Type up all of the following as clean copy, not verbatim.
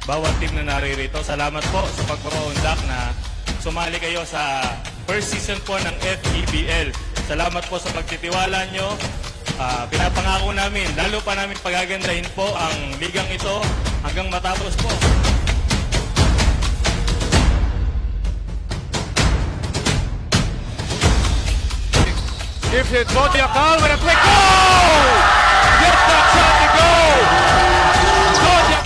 bawat team na naririto. Salamat po sa pagpapaundak na sumali kayo sa first season po ng FEBL. Salamat po sa pagtitiwala nyo. Pinapangako namin, lalo pa namin pagagandahin po ang ligang ito hanggang matapos po. Gives it Zodiacal with a quick goal! Gets that shot to go! Zodiac.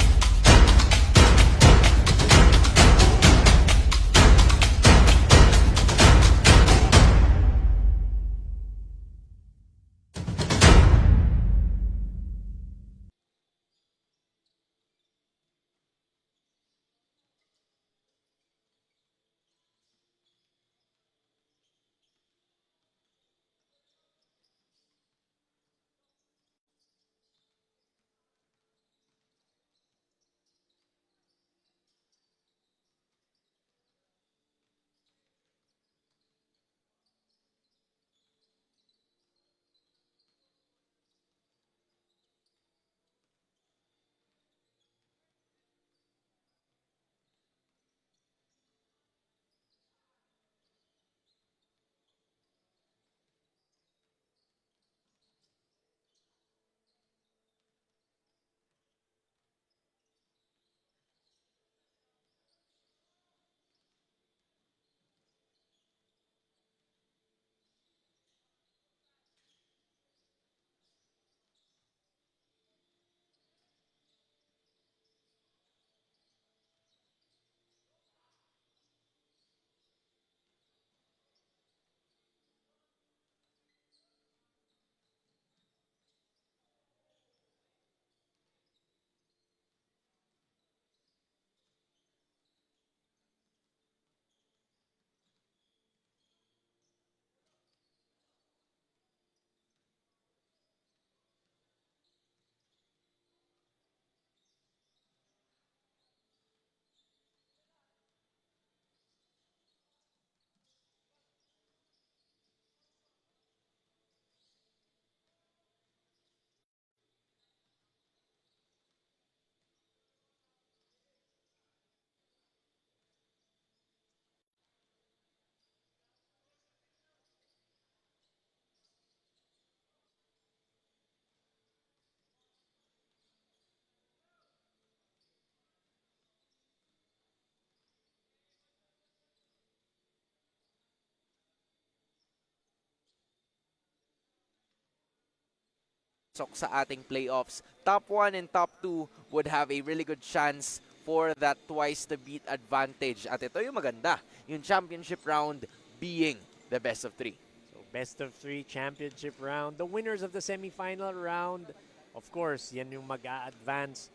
Sa ating playoffs, top 1 and top 2 would have a really good chance for that twice the beat advantage. At ito yung maganda, yung championship round being the best of 3. So best of 3 championship round. The winners of the semifinal round, of course, yan yung mag-a-advance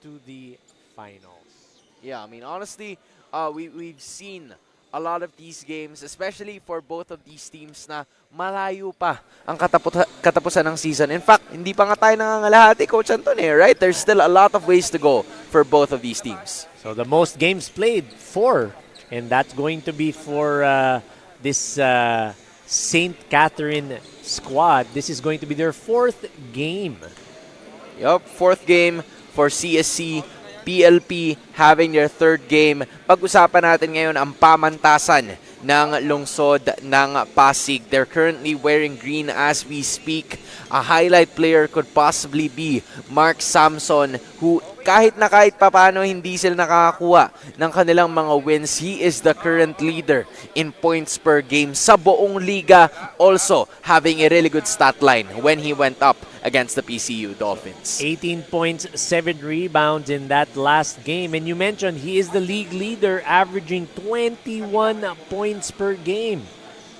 to the finals. Yeah, I mean, honestly, we've seen a lot of these games, especially for both of these teams na malayo pa ang katapusan ng season. In fact, hindi pa nga tayo nangangalahati, Coach Anton, right? There's still a lot of ways to go for both of these teams. So the most games played, 4. And that's going to be for this St. Catherine squad. This is going to be their 4th game. Yup, 4th game for CSC. PLP having their 3rd game. Pag-usapan natin ngayon ang pamantasan ng lungsod ng Pasig. They're currently wearing green as we speak. A highlight player could possibly be Mark Samson, who kahit papano hindi sila nakakakuha ng kanilang mga wins. He is the current leader in points per game sa buong liga, also having a really good stat line when he went up against the PCU Dolphins. 18 points, 7 rebounds in that last game. And you mentioned he is the league leader, averaging 21 points per game.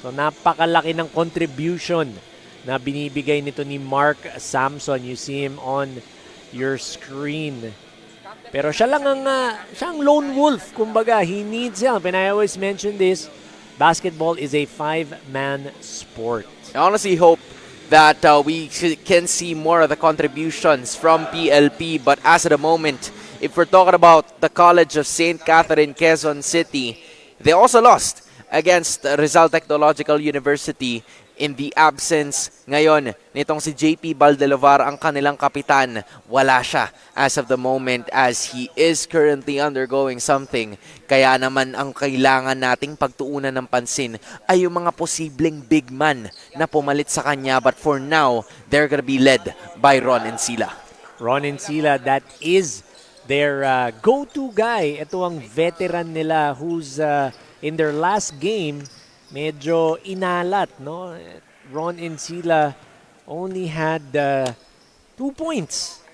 So napakalaki ng contribution na binibigay nito ni Mark Samson. You see him on your screen. Pero siya lang siyang lone wolf. Kumbaga, he needs help. And I always mention this, basketball is a 5-man sport. I honestly hope that we can see more of the contributions from PLP. But as of the moment, if we're talking about the College of St. Catherine, Quezon City, they also lost against Rizal Technological University in the absence ngayon nitong si JP Valdelovar, ang kanilang kapitan. Wala siya as of the moment as he is currently undergoing something. Kaya naman ang kailangan nating pagtuunan ng pansin ay yung mga posibleng big man na pumalit sa kanya. But for now, they're gonna be led by Ron Encila. Ron Encila, that is their go-to guy. Ito ang veteran nila who's in their last game, medyo inalat, no? Ron Encila only had 2 points.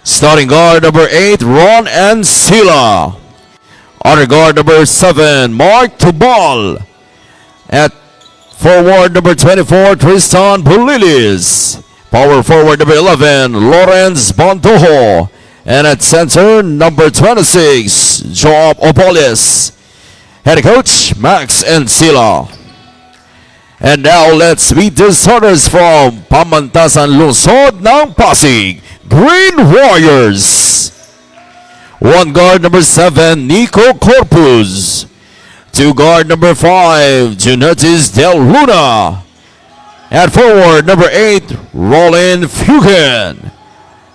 Starting guard number 8, Ron Encila. Honor guard number 7, Mark Tubal. At forward number 24, Tristan Bulilis. Power forward number 11, Lawrence Bondojo. And at center, number 26, Joab Opolis. Head coach, Max Encila. And now let's meet the starters from Pamantasan Lungsod ng Pasig, Green Warriors. One guard number 7, Nico Corpus. Two guard number 5, Junetis Del Luna. At forward number 8, Roland Fugen.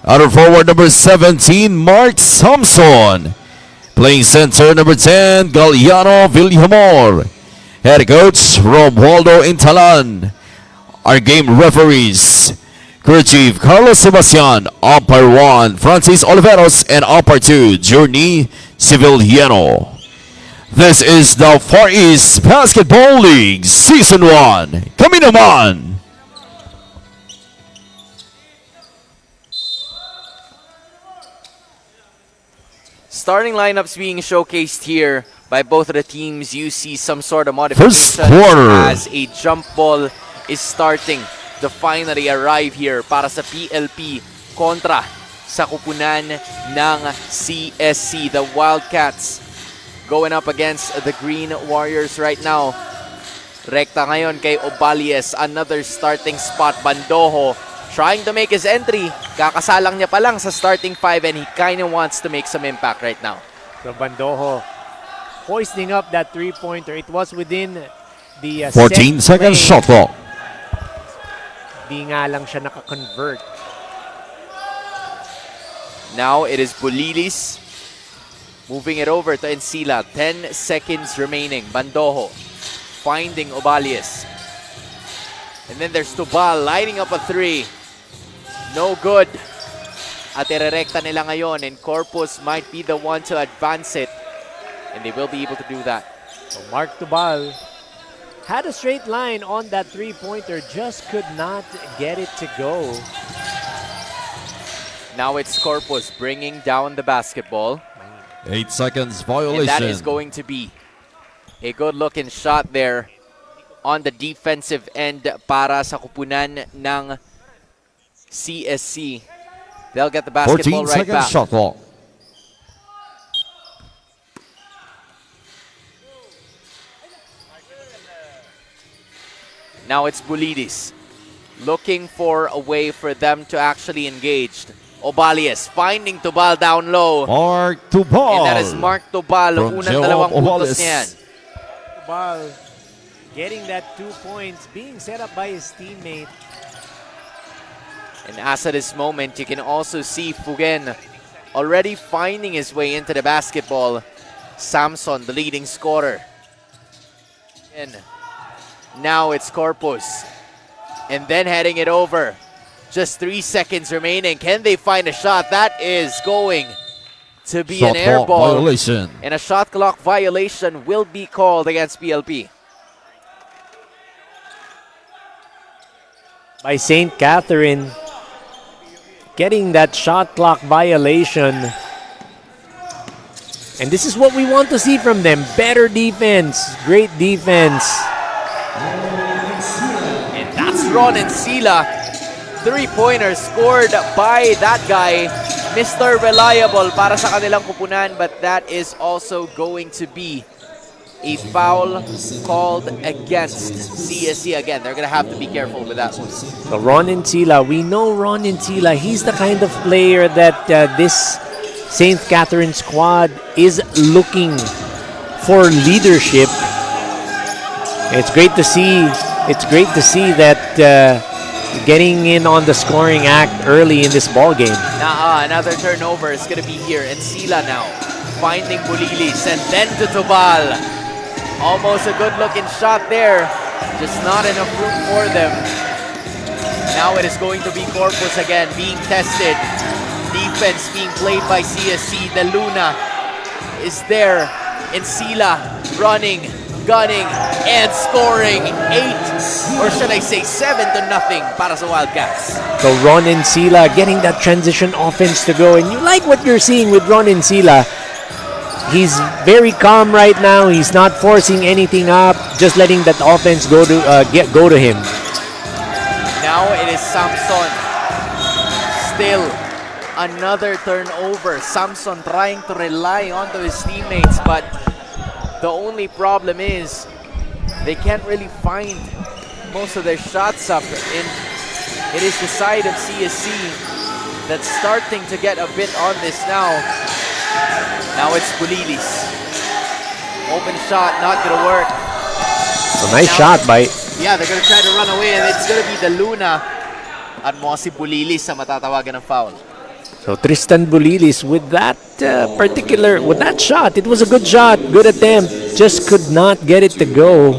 Other forward number 17, Mark Samson. Playing center number 10, Galliano Villamor. Head coach, Romualdo Intalan. Our game referees, crew chief Carlos Sebastian, umpire 1 Francis Oliveros, and umpire 2 Journey Civiliano. This is the Far East Basketball League Season 1. Kami naman! Starting lineups being showcased here by both of the teams. You see some sort of First modification quarter. as a jump ball is starting to finally arrive here para sa PLP kontra sa kupunan ng CSC. The Wildcats going up against the Green Warriors right now. Rekta ngayon kay Obalies, another starting spot. Bandojo trying to make his entry. Kakasalang niya pa lang sa starting 5 and he kind of wants to make some impact right now. So Bandojo hoisting up that three-pointer. It was within the 14 set seconds play. shot clock. Di nga lang siya nakakonvert. Now it is Bulilis moving it over to Encila. 10 seconds remaining. Bandojo finding Obalies. And then there's Tubal lining up a 3. No good. At irerekta nila ngayon, and Corpus might be the one to advance it. And they will be able to do that. So Mark Tubal had a straight line on that three-pointer, just could not get it to go. Now it's Corpus bringing down the basketball. 8 seconds And violation. that is going to be a good-looking shot there on the defensive end para sa kupunan ng CSC. They'll get the 14 basketball right seconds back. shot clock. Now it's Bulidis. looking for a way for them to actually engage. Obalias finding Tubal down low. Mark Tubal. And that is Mark Tubal. From Unang Joe dalawang puntos Obales. niyan. Ball getting that 2 points, being set up by his teammate. And as of this moment, you can also see Fugen already finding his way into the basketball. Samson, the leading scorer. And now it's Corpus. And then heading it over. Just 3 seconds remaining. Can they find a shot? That is going to be Shot an air clock ball. violation. And a shot clock violation will be called against PLP. By St. Catherine, getting that shot clock violation. And this is what we want to see from them. Better defense, great defense. And that's Ron and Sila. 3-pointer scored by that guy, Mr. Reliable para sa kanilang kupunan, but that is also going to be a foul called against CSC. Again, they're going to have to be careful with that one. So Ron Encila, we know Ron Encila, he's the kind of player that this St. Catherine squad is looking for leadership. It's great to see. It's great to see that getting in on the scoring act early in this ball game. Another turnover is going to be here. And Sila now finding Bulilis and then to Tubal. Almost a good-looking shot there. Just not enough room for them. Now it is going to be Corpus again being tested. Defense being played by CSC. The Luna is there. And Sila running, gunning, and scoring 8, or should I say 7-0 para sa Wildcats. So Ron Encila getting that transition offense to go. And you like what you're seeing with Ron Encila. He's very calm right now. He's not forcing anything up, just letting that offense go to him. Now it is Samson. Still another turnover. Samson trying to rely onto his teammates, but the only problem is they can't really find most of their shots up. And it is the side of CSC that's starting to get a bit on this now. Now it's Bulilis. Open shot, not gonna work. A nice shot by... Yeah, they're gonna try to run away, and it's gonna be the Luna at mo si Bulilis sa matatawagan ng foul. So Tristan Bulilis with that with that shot. It was a good shot, good attempt. Just could not get it to go.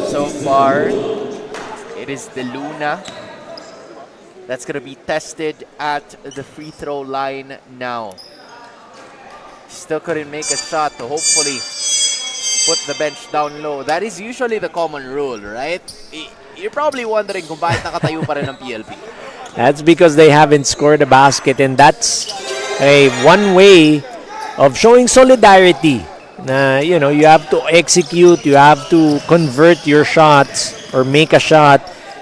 So far, it is the Luna that's going to be tested at the free throw line now. Still couldn't make a shot to hopefully put the bench down low. That is usually the common rule, right? You're probably wondering kung bakit nakatayo pa rin ang PLP. That's because they haven't scored a basket, and that's one way of showing solidarity. You know, you have to execute, you have to convert your shots or make a shot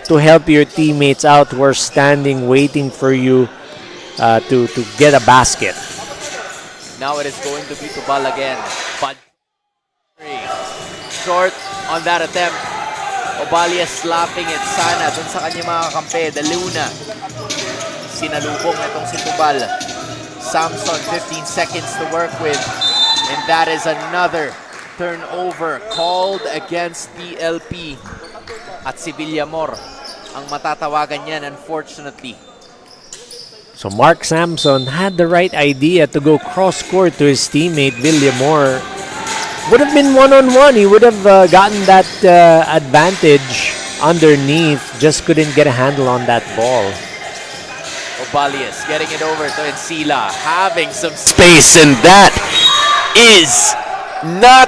to help your teammates out who are standing waiting for you to get a basket. Now it is going to be Tubal again. But short on that attempt. Obalia slapping it sana dun sa kanyang mga kampe. The Luna. Sinalubong itong si Tubal. Samson, 15 seconds to work with. And that is another turnover called against PLP. At si Villamor ang matatawagan niyan, unfortunately. So Mark Samson had the right idea to go cross-court to his teammate Villamor. Would have been one-on-one. He would have gotten that advantage underneath. Just couldn't get a handle on that ball. Obalias getting it over to Encila, having some space, and that is not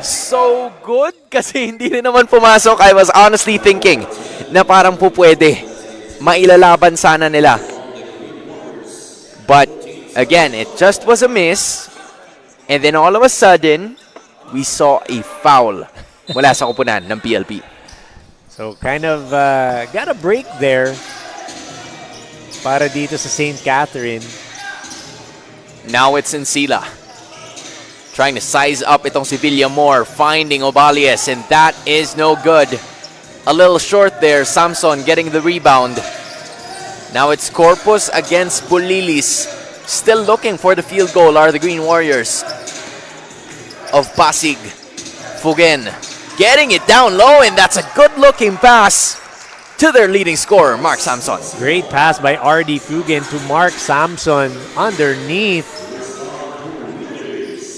so good kasi hindi rin naman pumasok. I was honestly thinking na parang pupwede. Mailalaban sana nila. But again, it just was a miss. And then all of a sudden, we saw a foul mula sa kupunan ng PLP. So kind of got a break there para dito sa St. Catherine. Now it's Encila. Trying to size up itong si Villamor, finding Obalias, and that is no good. A little short there, Samson getting the rebound. Now it's Corpus against Bulilis. Still looking for the field goal are the Green Warriors of Pasig. Fugen getting it down low, and that's a good-looking pass to their leading scorer, Mark Samson. Great pass by R.D. Fugen to Mark Samson underneath.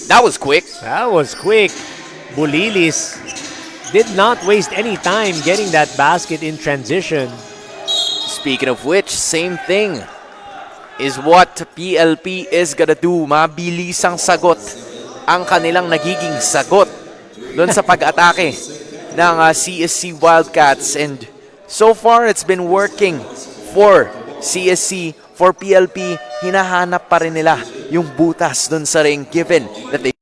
That was quick. That was quick. Bulilis did not waste any time getting that basket in transition. Speaking of which, same thing is what PLP is gonna do. Mabilisang sagot ang kanilang nagiging sagot doon sa pag-atake ng CSC Wildcats. And so far, it's been working for CSC. For PLP, hinahanap pa rin nila yung butas doon sa ring given that they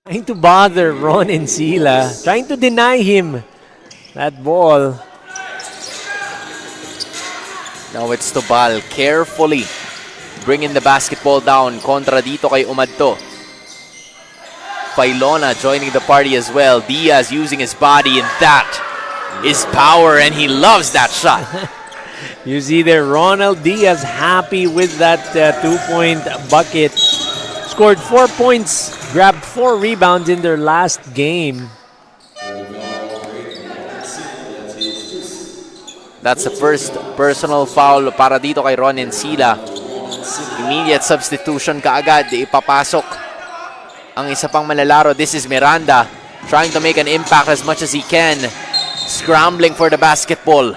Trying to bother Ron and Sila. Trying to deny him that ball. Now it's Tubal carefully bringing the basketball down kontra dito kay Umadto. Failona joining the party as well. Diaz using his body, and that is power, and he loves that shot. You see there, Ronald Diaz happy with that 2-point bucket. Scored 4 points, grabbed 4 rebounds in their last game. That's the first personal foul para dito kay Ron Encila. Immediate substitution kaagad, ipapasok ang isa pang manlalaro. This is Miranda trying to make an impact as much as he can. Scrambling for the basketball.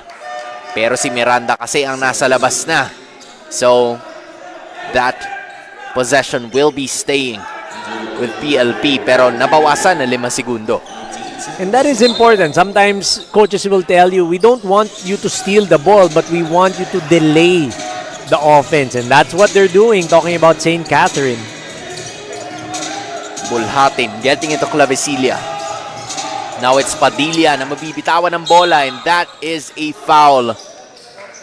Pero si Miranda kasi ang nasa labas na. So, that possession will be staying with PLP. Pero nabawasan na 5 segundo. And that is important. Sometimes coaches will tell you, we don't want you to steal the ball, but we want you to delay the offense. And that's what they're doing, talking about St. Catherine. Bulhatin getting into Clavicilla. Now it's Padilla na mabibitawan ng bola, and that is a foul.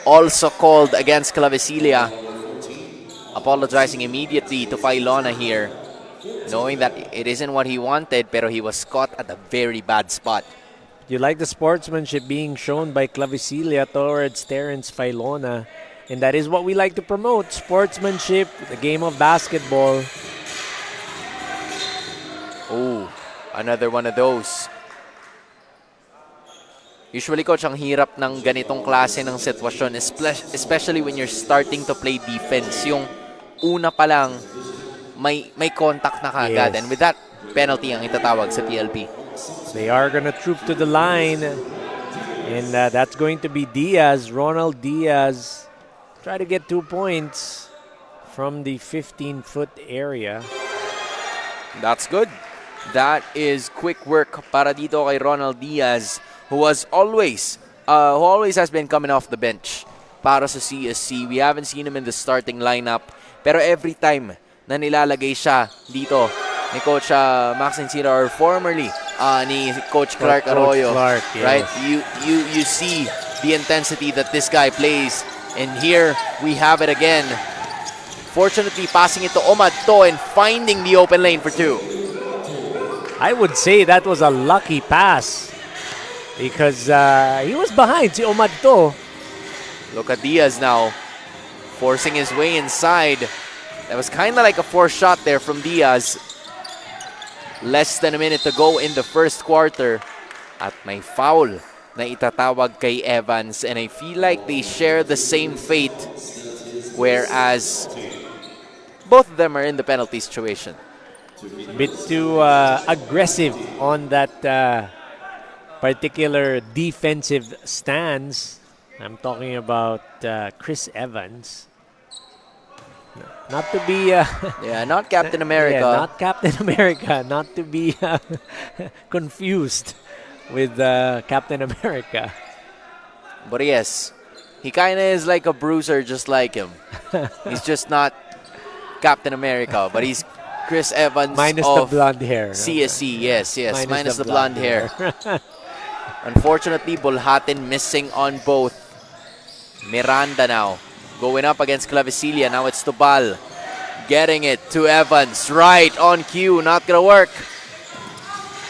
Also called against Clavicilla. Apologizing immediately to Failona here, knowing that it isn't what he wanted, pero he was caught at a very bad spot. You like the sportsmanship being shown by Clavicilla towards Terence Failona. And that is what we like to promote. Sportsmanship, the game of basketball. Oh, another one of those. Usually, coach, ang hirap ng ganitong klase ng sitwasyon, especially when you're starting to play defense. Yung una pa lang, may contact na kagad. Yes. And with that, penalty ang itatawag sa PLP. They are going to troop to the line. And that's going to be Diaz, Ronald Diaz. Try to get 2 points from the 15-foot area. That's good. That is quick work para dito kay Ronald Diaz, who always has been coming off the bench para sa CSC. We haven't seen him in the starting lineup, pero every time na nilalagay siya dito ni Coach Max Encina, or formerly ni Coach Clark Arroyo, Clark, yes. right? You see the intensity that this guy plays, and here we have it again. Fortunately, passing it to Omadto and finding the open lane for 2. I would say that was a lucky pass because he was behind si Omadto. Look at Diaz now, forcing his way inside. That was kind of like a forced shot there from Diaz. Less than a minute to go in the first quarter. At may foul na itatawag kay Evans. And I feel like they share the same fate. Whereas both of them are in the penalty situation. Bit too aggressive on that particular defensive stance. I'm talking about Chris Evans. Not to be... Yeah, not Captain America. Yeah, not Captain America. Not to be confused with Captain America. But yes, he kind of is like a bruiser just like him. He's just not Captain America, but he's Chris Evans Minus of the blonde hair. CSC. Yes, minus the blonde hair. hair. Unfortunately, Bulhatin missing on both. Miranda now going up against Clavicilla. Now it's Tubal getting it to Evans. Right on cue. Not gonna work.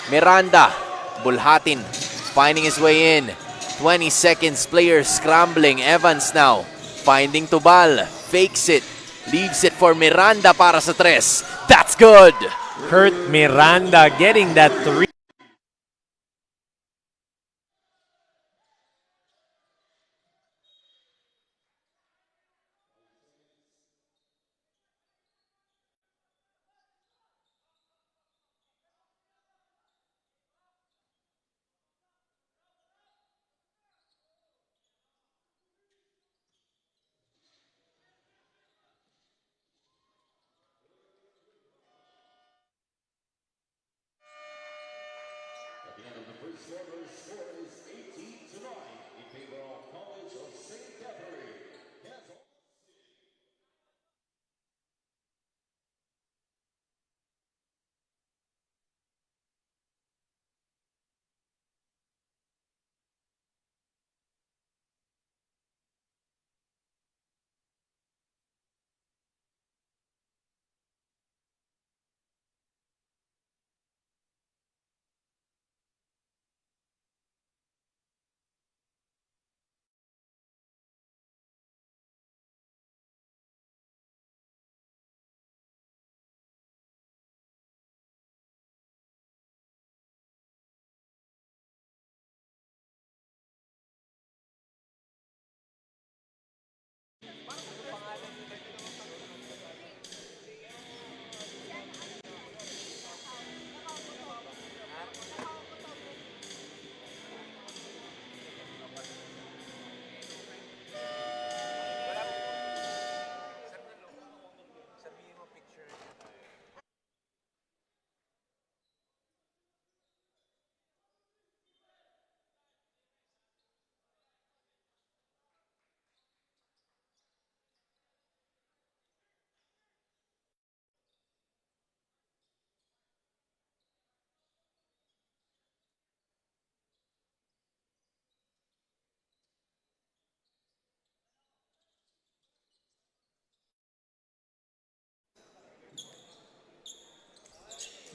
Miranda. Bulhatin finding his way in. 20 seconds. Player scrambling. Evans now finding Tubal. Fakes it. Leaves it for Miranda para sa 3. That's good. Kurt Miranda getting that 3.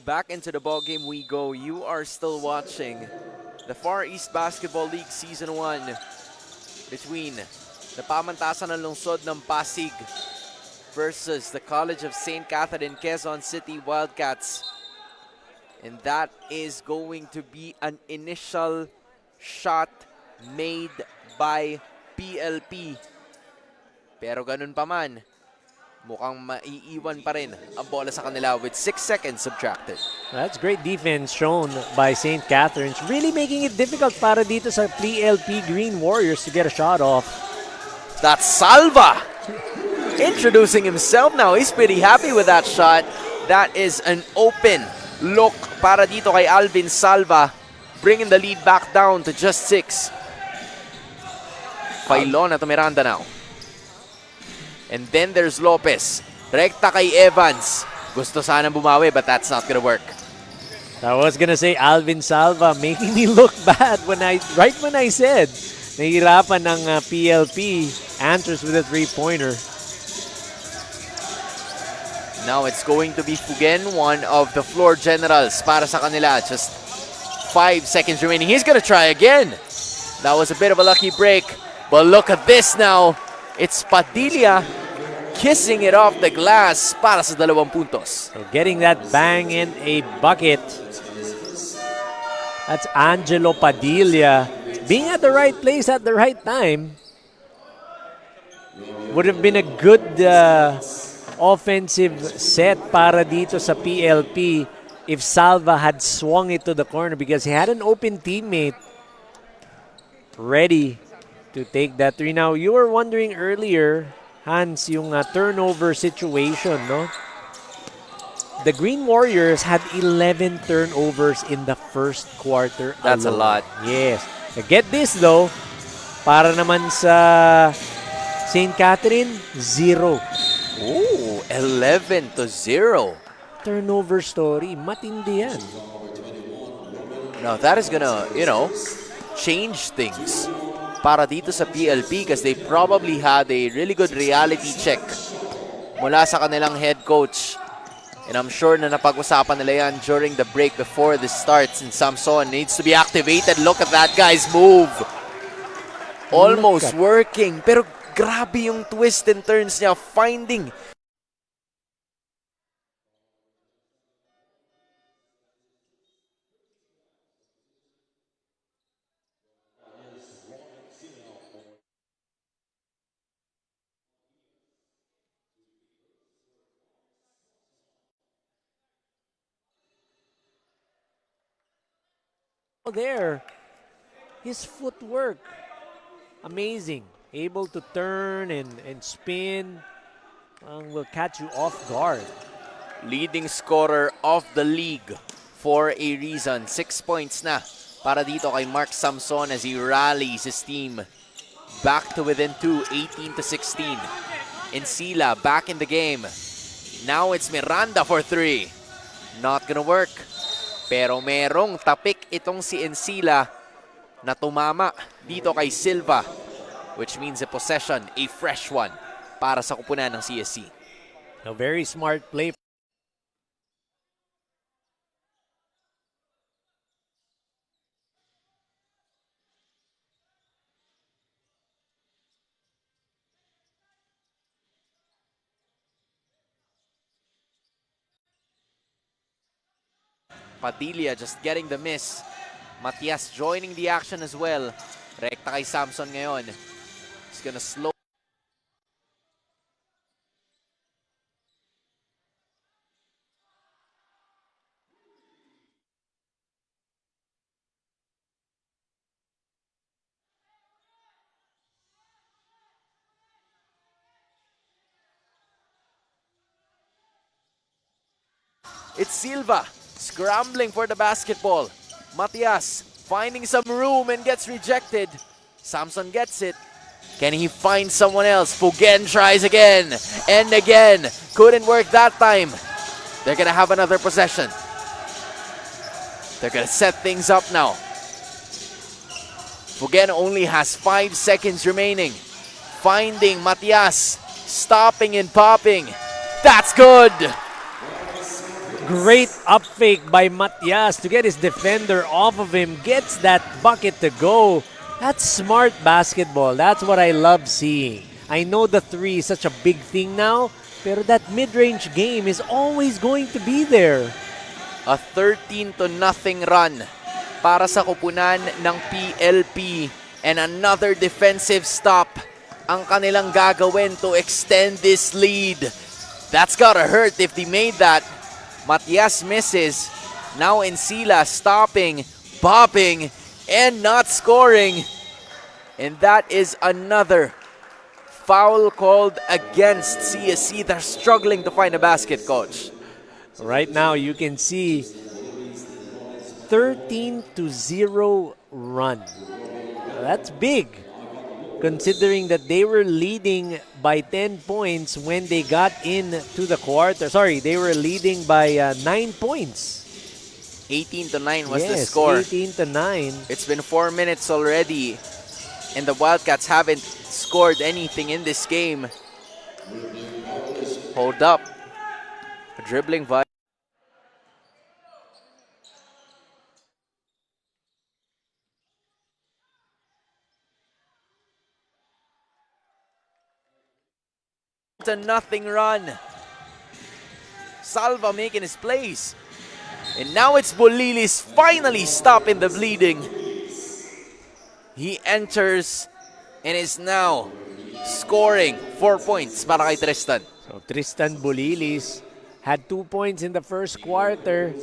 Back into the ball game we go. You are still watching the Far East Basketball League Season 1 between the pamantasan ng lungsod ng Pasig versus the College of St. Catherine Quezon City Wildcats. And that is going to be an initial shot made by PLP. Pero ganun pa man, mukhang maiiwan pa rin ang bola sa kanila with 6 seconds subtracted. That's great defense shown by St. Catherine's. Really making it difficult para dito sa PLP Green Warriors to get a shot off. That's Salva introducing himself now. He's pretty happy with that shot. That is an open look para dito kay Alvin Salva, bringing the lead back down to just 6. Pailon at Miranda now. And then there's Lopez. Rekta kay Evans. Gusto sanang bumawi but that's not gonna work. I was gonna say Alvin Salva making me look bad when I said nahihirapan ng PLP answers with a three-pointer. Now it's going to be Fugen, one of the floor generals para sa kanila. Just 5 seconds remaining. He's gonna try again. That was a bit of a lucky break. But look at this now. It's Padilla kissing it off the glass para sa 2 puntos. So getting that bang in a bucket. That's Angelo Padilla. Being at the right place at the right time would have been a good offensive set para dito sa PLP if Salva had swung it to the corner because he had an open teammate ready to take that three. Now, you were wondering earlier, Hans, yung turnover situation, no? The Green Warriors had 11 turnovers in the first quarter. That's alone. a lot. Yes. Get this though, para naman sa St. Catherine, 0. Ooh, 11-0. Turnover story. Matindi yan. Now that is gonna, change things para dito sa PLP because they probably had a really good reality check mula sa kanilang head coach. And I'm sure na napag-usapan nila yan during the break before this starts. And Samson needs to be activated. Look at that guy's move. Almost working. Pero grabe yung twist and turns niya. Finding there. His footwork. Amazing. Able to turn and spin. Will catch you off guard. leading scorer of the league for a reason. 6 points na para dito kay Mark Samson as he rallies his team back to within 2, 18-16. Encila back in the game. Now it's Miranda for 3. Not gonna work. Pero merong tapik itong si Encila na tumama dito kay Silva, which means a possession, a fresh one para sa kupunan ng CSC. A very smart play. Padilla just getting the miss. Matias joining the action as well. Rekta kay Samson ngayon. He's gonna slow. It's Silva scrambling for the basketball. Matias finding some room and gets rejected. Samson gets it. Can he find someone else? Fugen tries again and again. Couldn't work that time. They're gonna have another possession. They're gonna set things up now. Fugen only has 5 seconds remaining. Finding Matias. Stopping and popping. That's good. Great up fake by Matias to get his defender off of him. Gets that bucket to go. That's smart basketball. That's what I love seeing. I know the three is such a big thing now, pero that mid-range game is always going to be there. A 13-0 run para sa kupunan ng PLP, and another defensive stop ang kanilang gagawin to extend this lead. That's gotta hurt if they made that. Matias misses. Now Encila stopping, bobbing, and not scoring. And that is another foul called against CSC. They're struggling to find a basket, coach. Right now, you can see 13-0 run. That's big, considering that they were leading by 10 points when they got into the quarter. Sorry, they were leading by 9 points. 18-9 was the Yes, score. 18-9. It's been 4 minutes already, and the Wildcats haven't scored anything in this game. Hold up. A dribbling violation. A nothing run. Salva making his place. And now it's Bolilis finally stopping the bleeding. He enters and is now scoring 4 points para kay Tristan. So Tristan Bolilis had 2 points in the first quarter,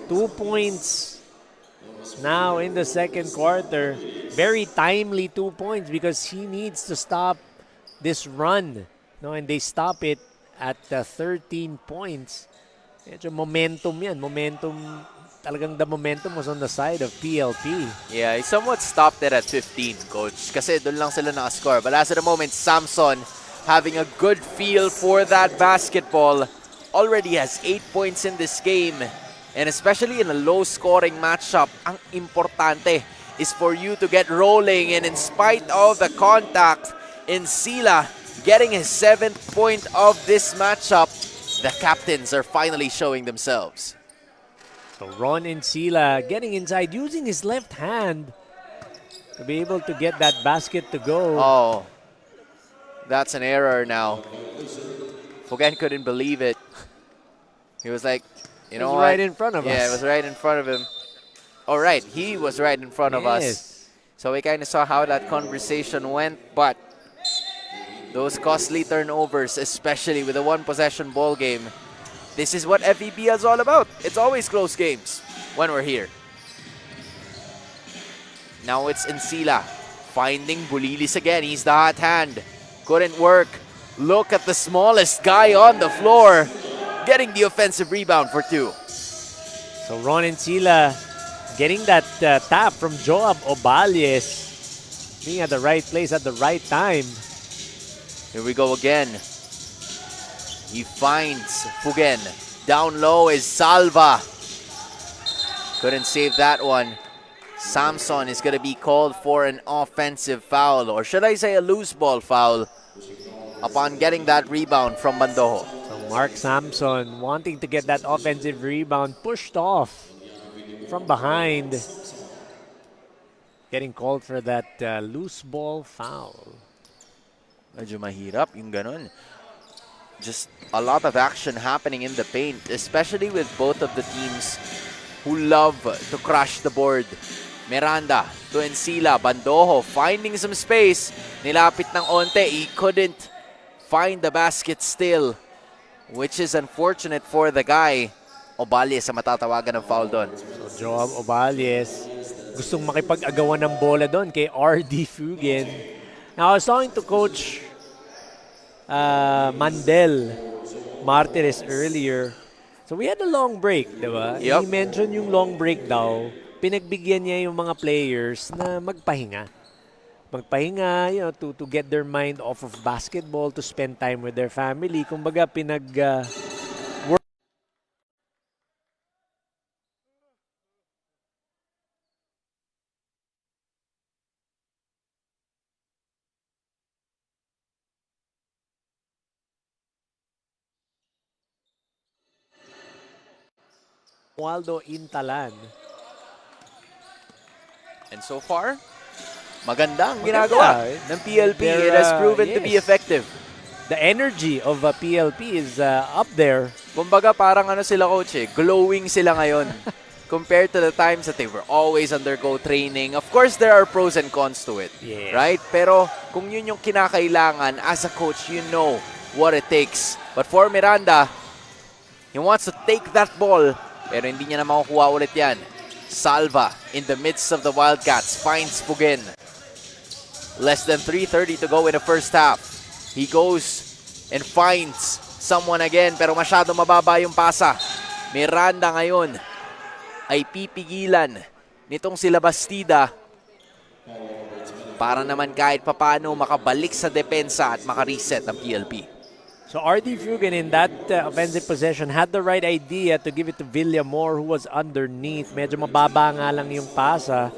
2 points now in the second quarter. Very timely 2 points because he needs to stop this run. No, and they stop it at 13 points. Medyo momentum yan. Talagang the momentum was on the side of PLP. Yeah, he somewhat stopped it at 15, coach. Kasi doon lang sila nakascore. But as of the moment, Samson having a good feel for that basketball. Already has 8 points in this game. And especially in a low-scoring matchup, ang importante is for you to get rolling. And in spite of the contact, Encila getting his 7th point of this matchup, the captains are finally showing themselves. So Ron Encila getting inside, using his left hand to be able to get that basket to go. Oh, that's an error now. Fugen couldn't believe it. He was like, you know what? Right in front of us. Yeah, it was right in front of him. Oh, right. He was right in front of us. Yes. So we kind of saw how that conversation went, but those costly turnovers, especially with a one-possession ball game, this is what FEBL is all about. It's always close games when we're here. Now it's Encila finding Bulilis again. He's the hot hand. Couldn't work. Look at the smallest guy on the floor getting the offensive rebound for 2. So Ron Encila getting that tap from Joab Obales, being at the right place at the right time. Here we go again. He finds Fugen. Down low is Salva. Couldn't save that one. Samson is going to be called for an offensive foul, or should I say a loose ball foul, upon getting that rebound from Bandojo. So Mark Samson wanting to get that offensive rebound, pushed off from behind. Getting called for that loose ball foul. Medyo mahirap yung ganun. Just a lot of action happening in the paint, especially with both of the teams who love to crush the board. Miranda to Encila. Bandojo finding some space. Nilapit ng onte. He couldn't find the basket still, which is unfortunate for the guy. Obales sa matatawagan ng foul doon. So Joab Obales gustong makipag-agawan ng bola doon kay RD Fugen. Now, I was talking to Coach Mandel Martires earlier. So we had a long break, di ba? Yep. He mentioned yung long break daw. Pinagbigyan niya yung mga players na magpahinga. Magpahinga, to get their mind off of basketball, to spend time with their family. Kumbaga, Waldo Intalan. And so far, maganda ang ginagawa ng PLP. It has proven to be yes. effective. The energy of PLP is up there. Kumbaga parang ano sila coach glowing sila ngayon compared to the times that they were always undergo training. Of course, there are pros and cons to it, Yeah. right? Pero kung yun yung kinakailangan as a coach, you know what it takes. But for Miranda, he wants to take that ball, pero hindi niya na makukuha ulit yan. Salva in the midst of the Wildcats finds Pugin. Less than 3:30 to go in the first half. He goes and finds someone again, pero masyado mababa yung pasa. Miranda ngayon ay pipigilan nitong sila Bastida para naman kahit papano makabalik sa depensa at makareset ang PLP. So RD Fugan in that offensive possession had the right idea to give it to Villamor, who was underneath. Medyo mababa nga lang yung pasa.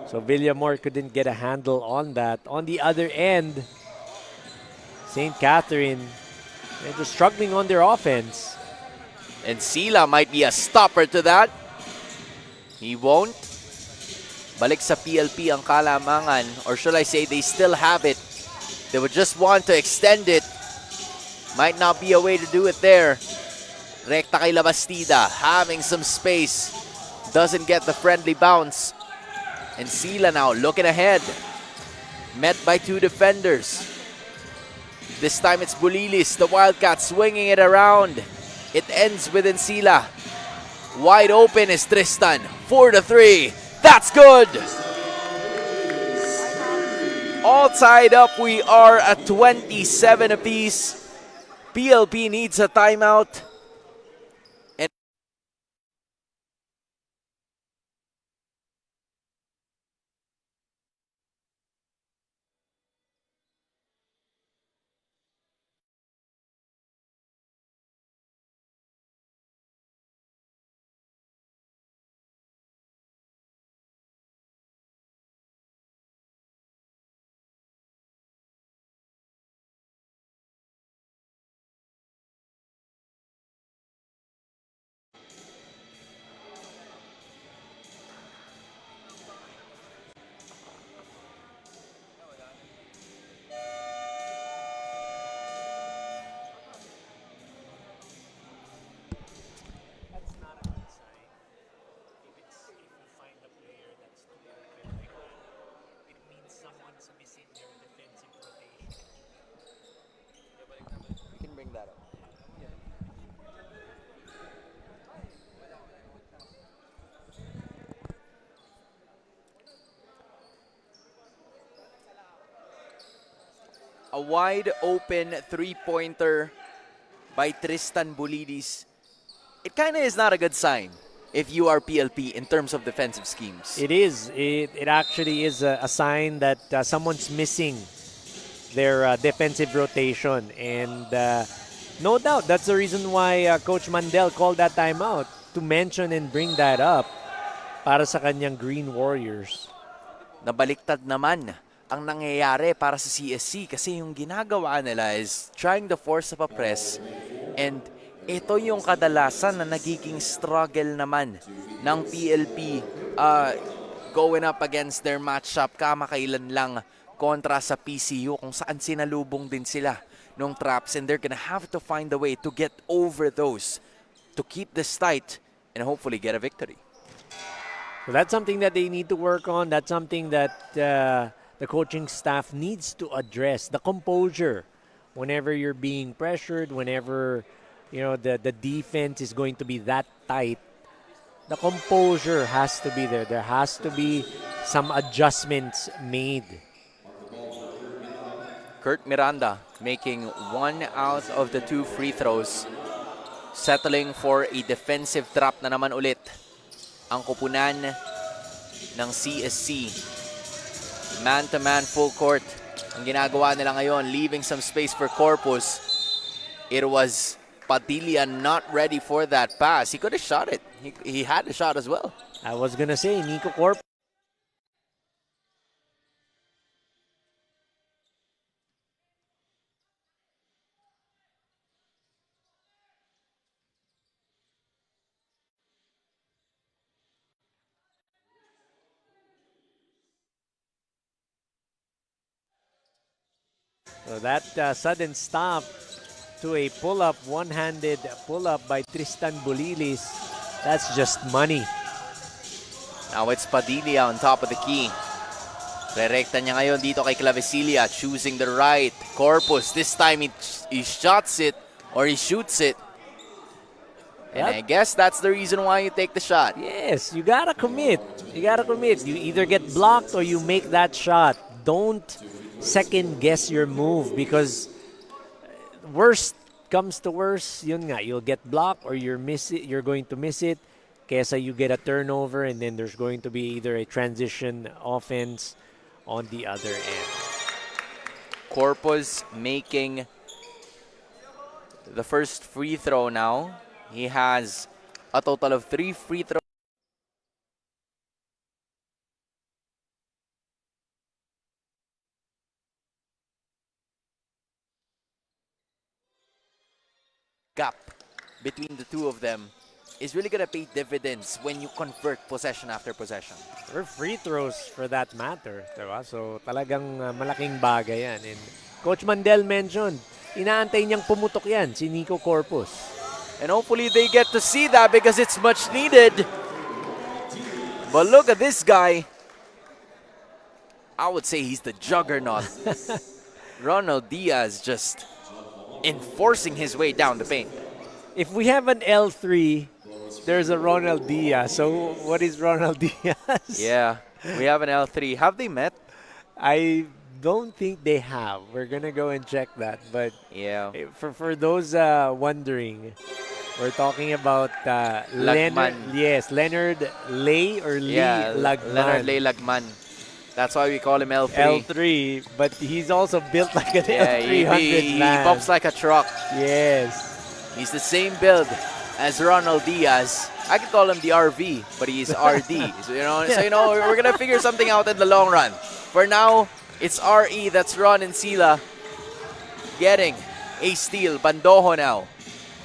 So Villamor couldn't get a handle on that. On the other end, St. Catherine, medyo struggling on their offense. And Sila might be a stopper to that. He won't. Balik sa PLP ang kalamangan, or should I say they still have it. They would just want to extend it. Might not be a way to do it there. Rekta kay Labastida, having some space. Doesn't get the friendly bounce. And Sila now looking ahead. Met by two defenders. This time it's Bulilis, the Wildcats swinging it around. It ends within Sila. Wide open is Tristan. 4-3. That's good. All tied up. We are at 27 apiece. PLP needs a timeout. And you can bring that up. A wide open three-pointer by Tristan Bulidis. It kind of is not a good sign if you are PLP in terms of defensive schemes. It is. It actually is a sign that someone's missing their defensive rotation. And no doubt, that's the reason why Coach Mandel called that timeout, to mention and bring that up para sa kanyang Green Warriors. Nabaliktad naman ang nangyayari para sa CSC kasi yung ginagawa nila is trying to force up a press, and ito yung kadalasan na nagiging struggle naman ng PLP going up against their matchup kamakailan lang kontra sa PCU, kung saan sinalubong din sila nung traps, and they're gonna have to find a way to get over those to keep this tight and hopefully get a victory. So that's something that they need to work on. That's something that the coaching staff needs to address. The composure whenever you're being pressured, whenever the defense is going to be that tight. The composure has to be there. There has to be some adjustments made. Kurt Miranda making 1 out of the 2 free throws. Settling for a defensive trap na naman ulit ang kupunan ng CSC. Man-to-man full court ang ginagawa nila ngayon, leaving some space for Corpus. It was Padilla not ready for that pass. He could have shot it. He had a shot as well. I was gonna say, Nico Corp. So that sudden stop to a pull-up, one-handed pull-up by Tristan Bulilis, that's just money. Now it's Padilla on top of the key. Rerekta niya ngayon dito kay Clavicilia, choosing the right. Corpus, this time he shots it or he shoots it. And I guess that's the reason why you take the shot. Yes, you gotta commit. You gotta commit. You either get blocked or you make that shot. Don't second guess your move because worst comes to worst, yun nga, you'll get blocked or you're going to miss it. Kesa you get a turnover and then there's going to be either a transition offense on the other end. Corpus making the first free throw now. He has a total of 3 free throws. Gap between the two of them is really gonna pay dividends when you convert possession after possession. Or free throws for that matter. Diba? So talagang malaking bagay yan. And Coach Mandel mentioned, inaantay niyang pumutok yan, si Nico Corpus. And hopefully they get to see that because it's much needed. But look at this guy. I would say he's the juggernaut. Ronald Diaz just enforcing his way down the paint. If we have an L3, there's a Ronald Diaz. So what is Ronald Diaz? Yeah, we have an L3. Have they met? I don't think they have. We're gonna go and check that. But Yeah. for those wondering, we're talking about Leonard. Lagman. Yes, Leonard Lay or Lee Yeah, Lagman. Leonard Lay Lagman. That's why we call him L3. L3, but he's also built like an Yeah, L300 he man. pops like a truck. Yes. He's the same build as Ronald Diaz. I could call him the RV, but he's RD. So we're gonna figure something out in the long run. For now, it's RE. That's Ron and Sila getting a steal. Bandojo now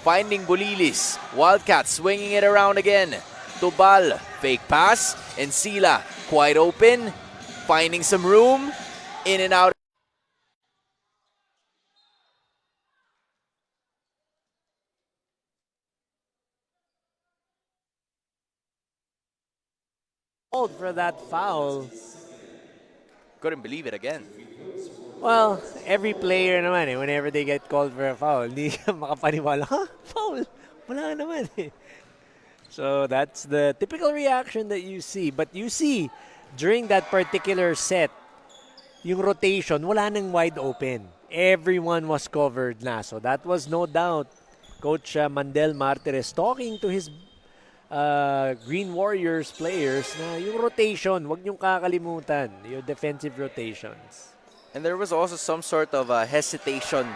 finding Bulilis. Wildcat swinging it around again. Tubal, fake pass, and Sila quite open, finding some room, in and out. Called for that foul. Couldn't believe it again. Well, every player naman whenever they get called for a foul, hindi ka makapaniwala, foul? Wala naman eh. So that's the typical reaction that you see. But you see, during that particular set, yung rotation, wala nang wide open. Everyone was covered na. So that was no doubt Coach Mandel Martires talking to his Green Warriors players na yung rotation, wag niyong kakalimutan, yung defensive rotations. And there was also some sort of hesitation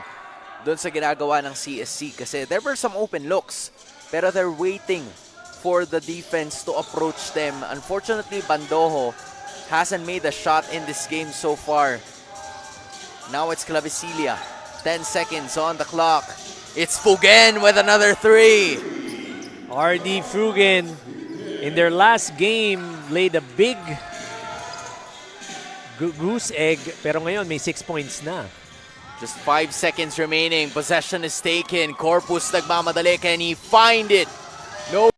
doon sa ginagawa ng CSC kasi there were some open looks pero they're waiting for the defense to approach them. Unfortunately, Bandojo hasn't made a shot in this game so far. Now it's Clavicilia. 10 seconds on the clock. It's Fugen with another 3. RD Fugen in their last game laid a big goose egg pero ngayon may 6 points na. Just 5 seconds remaining. Possession is taken. Corpus nagmamadali. Can he find it? No.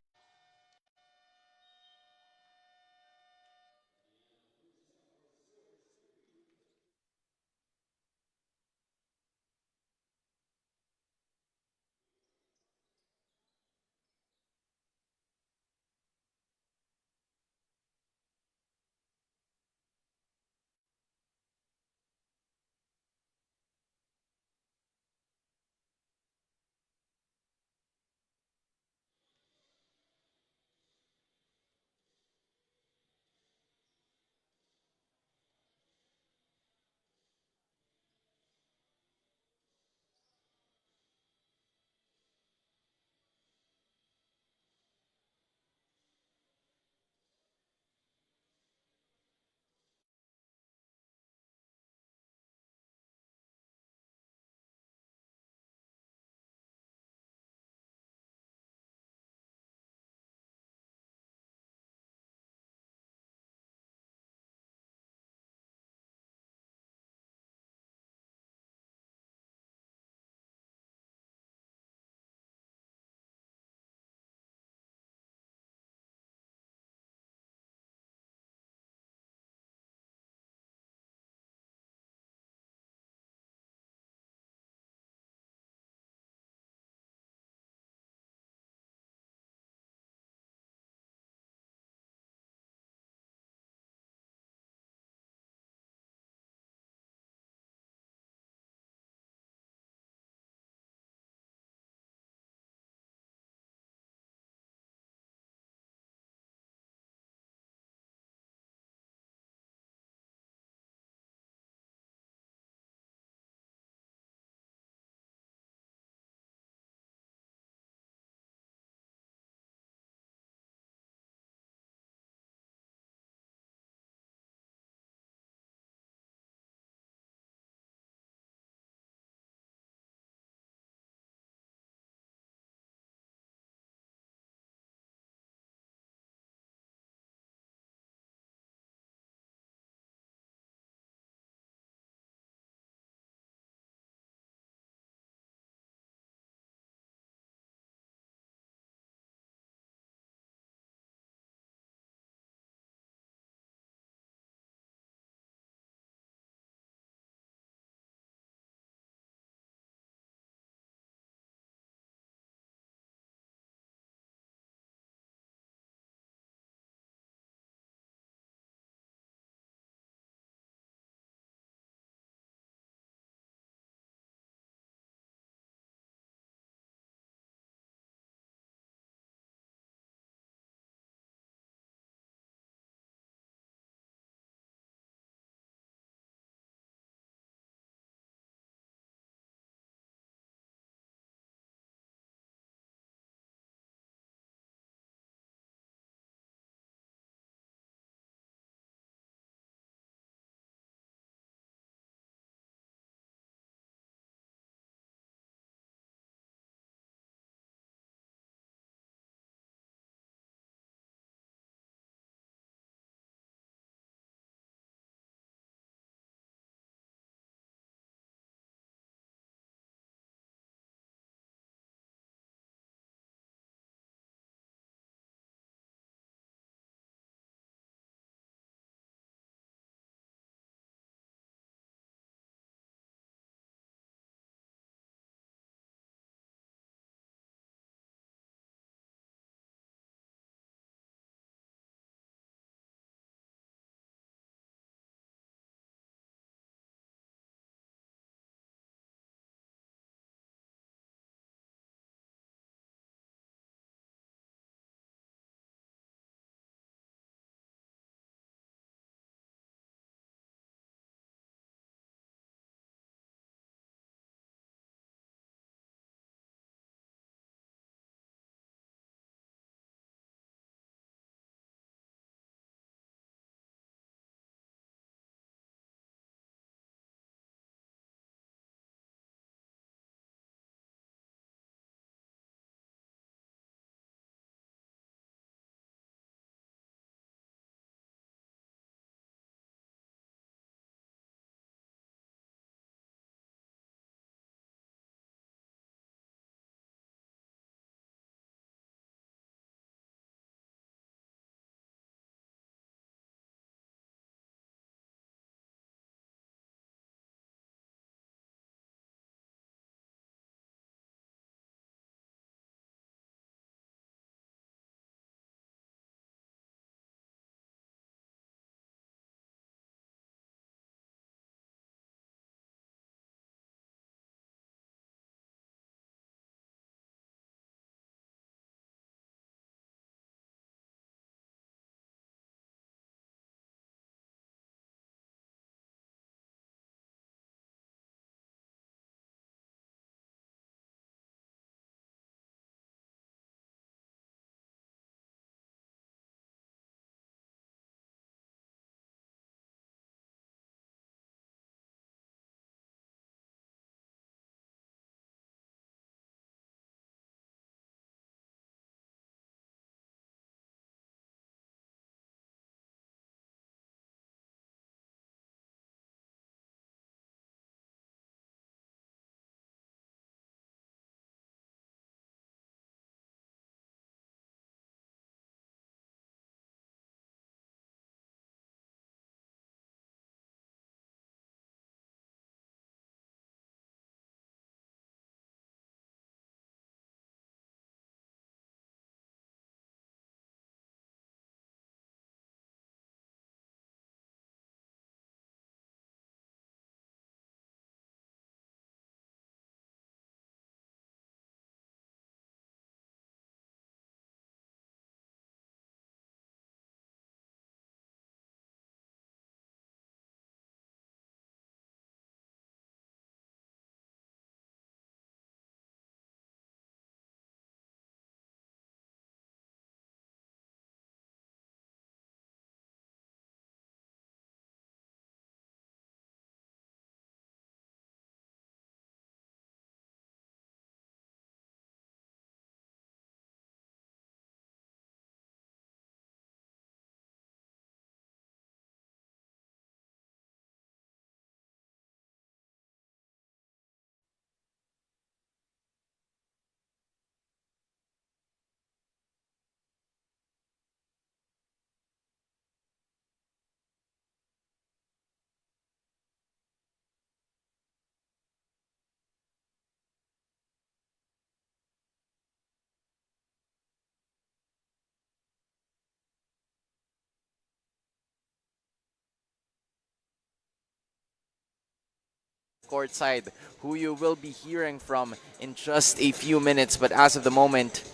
courtside, who you will be hearing from in just a few minutes. But as of the moment,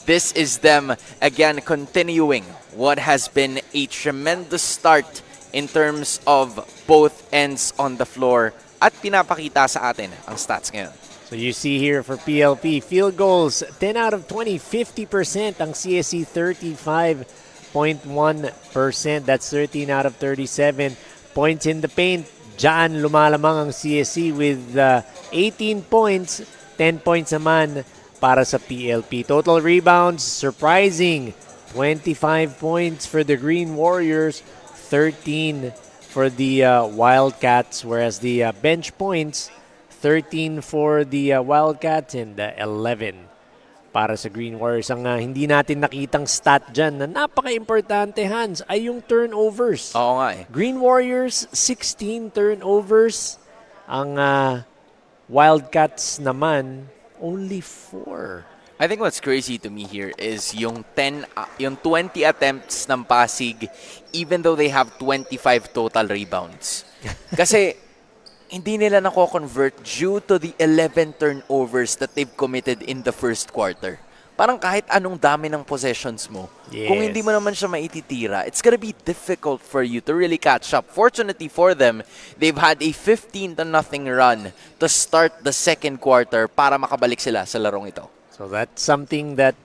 this is them again continuing what has been a tremendous start in terms of both ends on the floor. At pinapakita sa atin ang stats ngayon. So you see here for PLP, field goals, 10 out of 20, 50%. Ang CSC, 35.1%. That's 13 out of 37. Points in the paint, dyan lumalamang ang CSC with 18 points, 10 points naman para sa PLP. Total rebounds, surprising, 25 points for the Green Warriors, 13 for the Wildcats, whereas the bench points, 13 for the Wildcats and 11 para sa Green Warriors. Ang hindi natin nakitang stat dyan na napaka-importante, Hans, ay yung turnovers. Oo nga eh. Green Warriors, 16 turnovers. Ang Wildcats naman, only 4. I think what's crazy to me here is yung 20 attempts ng Pasig, even though they have 25 total rebounds. Kasi hindi nila nako-convert due to the 11 turnovers that they've committed in the first quarter. Parang kahit anong dami ng possessions mo, Yes. kung hindi mo naman siya maititira, it's gonna be difficult for you to really catch up. Fortunately for them, they've had a 15-0 run to start the second quarter para makabalik sila sa larong ito. So that's something that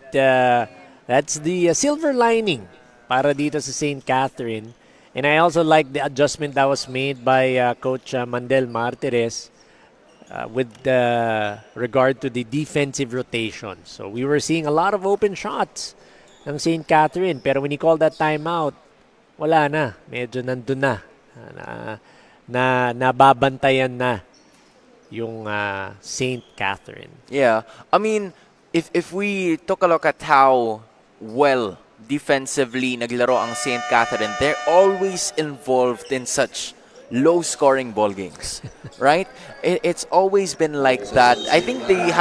that's the silver lining para dito sa St. Catherine. And I also like the adjustment that was made by Coach Mandel Martires with regard to the defensive rotation. So we were seeing a lot of open shots ng St. Catherine. Pero when he called that timeout, wala na. Medyo nandun na. Nababantayan na yung St. Catherine. Yeah. I mean, if we took a look at how well defensively naglaro ang St. Catherine, they're always involved in such low-scoring ball games, right? It's always been like that. I think they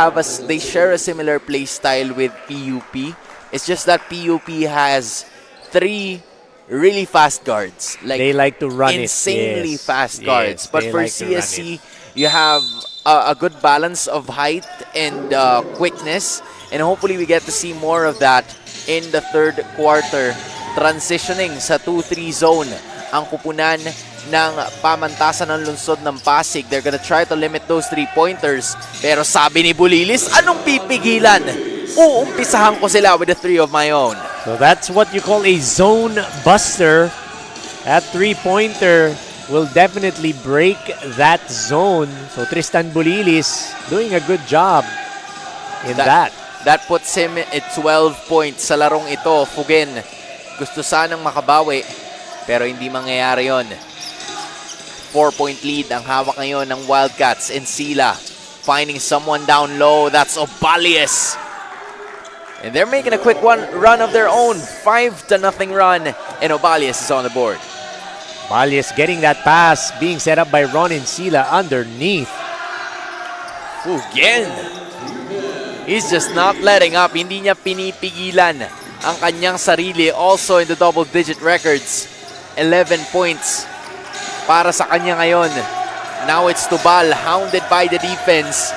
share a similar play style with PUP. It's just that PUP has 3 really fast guards, They like to run insanely it. Yes. fast guards. Yes, But they for like to run CSC, you have a good balance of height and quickness, and hopefully we get to see more of that in the third quarter. Transitioning sa 2-3 zone ang kupunan ng pamantasan ng lungsod ng Pasig. They're gonna try to limit those 3-pointers. Pero sabi ni Bulilis, anong pipigilan? Uumpisahan ko sila with a 3 of my own. So that's what you call a zone buster. That 3-pointer will definitely break that zone. So Tristan Bulilis doing a good job in that. That puts him at 12 points sa larong ito. Fugen, gusto sanang makabawi, pero hindi mangyayari yon. 4-point lead ang hawak ngayon ng Wildcats. And Sila finding someone down low. That's Obalius. And they're making a quick run of their own. 5-0 run. And Obalius is on the board. Balias getting that pass being set up by Ronin Sila underneath. Fugen. He's just not letting up. Hindi niya pinipigilan ang kanyang sarili. Also in the double-digit records. 11 points para sa kanya ngayon. Now it's Tubal, hounded by the defense.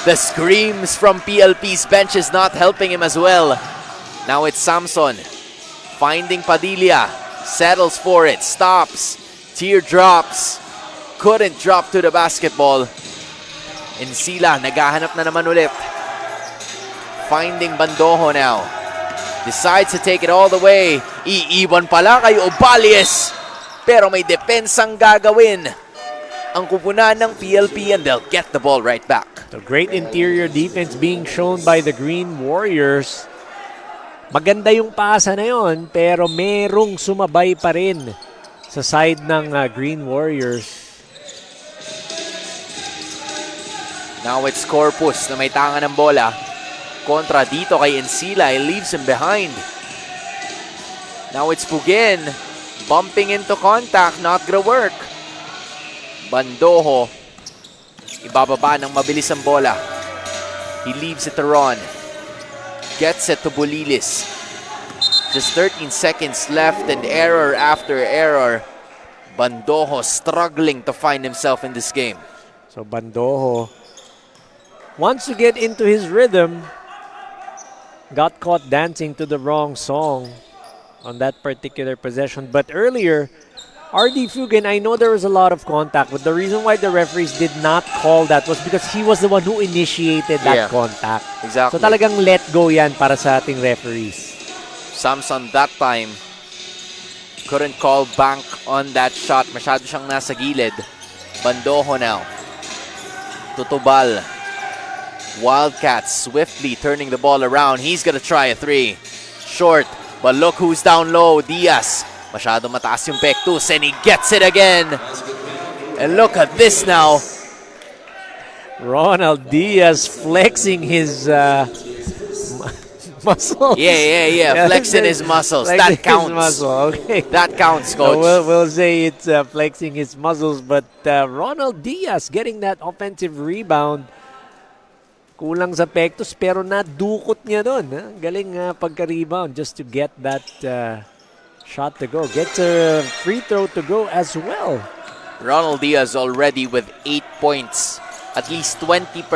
The screams from PLP's bench is not helping him as well. Now it's Samson finding Padilla. Settles for it. Stops. Teardrops. Couldn't drop to the basketball. And Sila, naghahanap na naman ulit. Finding Bandojo now. Decides to take it all the way. Iiwan pala kay Obalius. Pero may depensang gagawin ang kupunan ng PLP and they'll get the ball right back. So great interior defense being shown by the Green Warriors. Maganda yung pasa na yon, pero merong sumabay pa rin sa side ng Green Warriors. Now it's Corpus na may tanga ng bola. Kontra dito kay Encila. He leaves him behind. Now it's Fugen. Bumping into contact. Not gonna work. Bandojo. Ibababa ng mabilis ang bola. He leaves it to Ron. Gets it to Bulilis. Just 13 seconds left and error after error Bandojo struggling to find himself in this game. So Bandojo wants to get into his rhythm. Got caught dancing to the wrong song on that particular possession. But earlier, RD Fugen, I know there was a lot of contact, but the reason why the referees did not call that was because he was the one who initiated that contact. Exactly. So talagang let go yan para sa ating referees. Samson that time couldn't call bank on that shot. Masyado siyang nasa gilid. Bandojo now. Tutubal. Wildcats swiftly turning the ball around. He's gonna try a three. Short. But look who's down low. Diaz. Masyado mataas yung pektus and he gets it again. And look at this now. Ronald Diaz flexing his muscles. Yeah. Flexing his muscles. That counts. His muscle. Okay. That counts, So coach. we'll say it's flexing his muscles, but Ronald Diaz getting that offensive rebound. Kulang sa pektus pero nadukot niya doon. Galing pagka-rebound just to get that shot to go. Gets a free throw to go as well. Ronald Diaz already with 8 points. At least 20%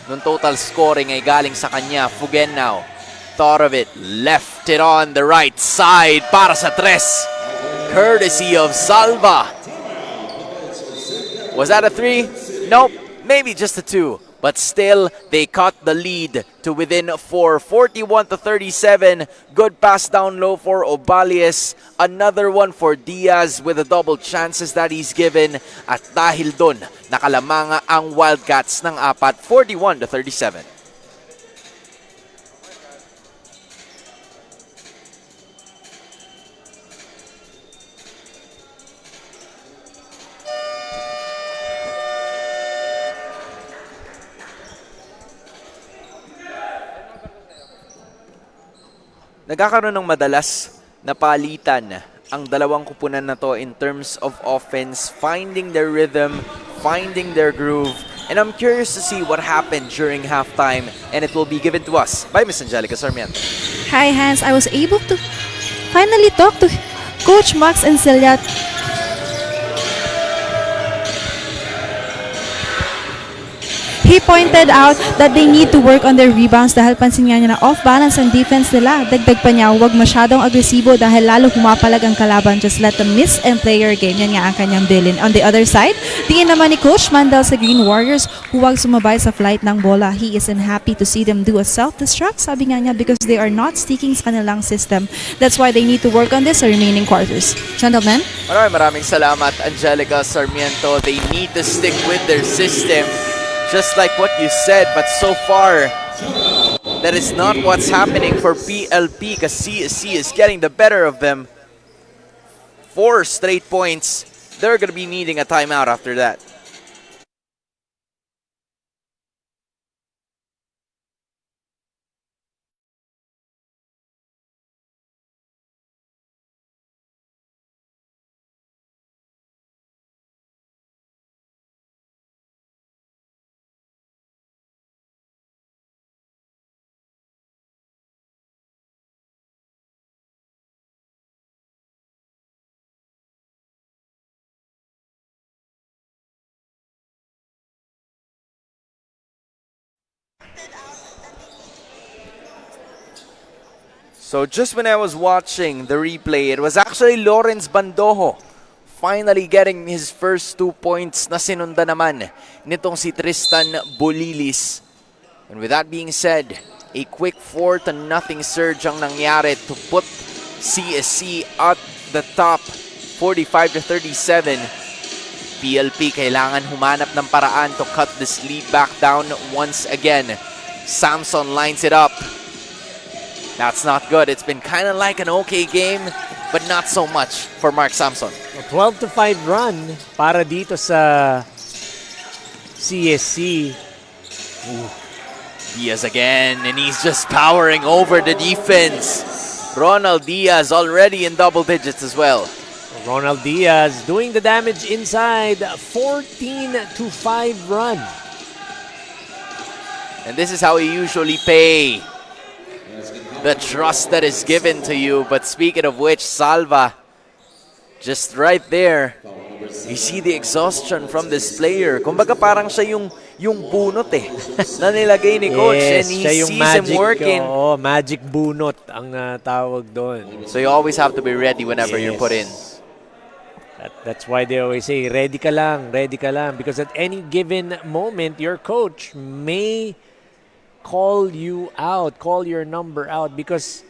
ng total scoring ay galing sa kanya. Fugen now. Thought of it. Left it on the right side para sa tres. Courtesy of Salva. Was that a three? Nope. Maybe just a two. But still, they cut the lead to within 4, 41-37. Good pass down low for Obalies. Another one for Diaz with the double chances that he's given. At dahil dun, nakalamanga ang Wildcats ng apat, 41-37. Nagkakaroon ng madalas na palitan ang dalawang kupunan na to in terms of offense, finding their rhythm, finding their groove. And I'm curious to see what happened during halftime, and it will be given to us by Miss Angelica Sarmiento. Hi, Hans. I was able to finally talk to Coach Max and Celia. He pointed out that they need to work on their rebounds dahil pansin nga niya na off-balance ang defense nila. Dagdag pa niya, huwag masyadong agresibo dahil lalo humapalag ang kalaban. Just let them miss and play your game. Yan nga ang kanyang bilin. On the other side, tingin naman ni Coach Mandel sa Green Warriors, huwag sumabay sa flight ng bola. He isn't happy to see them do a self-destruct, sabi nga niya, because they are not sticking sa kanilang system. That's why they need to work on this sa remaining quarters. Gentlemen? Maraming salamat, Angelica Sarmiento. They need to stick with their system. Just like what you said, but so far, that is not what's happening for PLP because CSC is getting the better of them. 4 straight points. They're going to be needing a timeout after that. So just when I was watching the replay, it was actually Lawrence Bandojo finally getting his first 2 points na sinunda naman nitong si Tristan Bolilis. And with that being said, a quick 4-0 surge ang nangyari to put CSC at the top, 45-37. PLP kailangan humanap ng paraan to cut this lead back down once again. Samson lines it up. That's not good. It's been kind of like an okay game, but not so much for Mark Samson. A 12-5 run para dito sa CSC. Diaz again, and he's just powering over the defense. Ronald Diaz already in double digits as well. Ronald Diaz doing the damage inside. 14-5 run. And this is how you usually pay the trust that is given to you. But speaking of which, Salva Just right there, you see the exhaustion from this player. Kumbaga parang siya yung bunot na nilagay ni coach, and he siya yung sees magic, him working. magic bunot ang tawag doon. So you always have to be ready whenever you're put in. That's why they always say, ready ka lang. Because at any given moment, your coach may call you out, call your number out. Because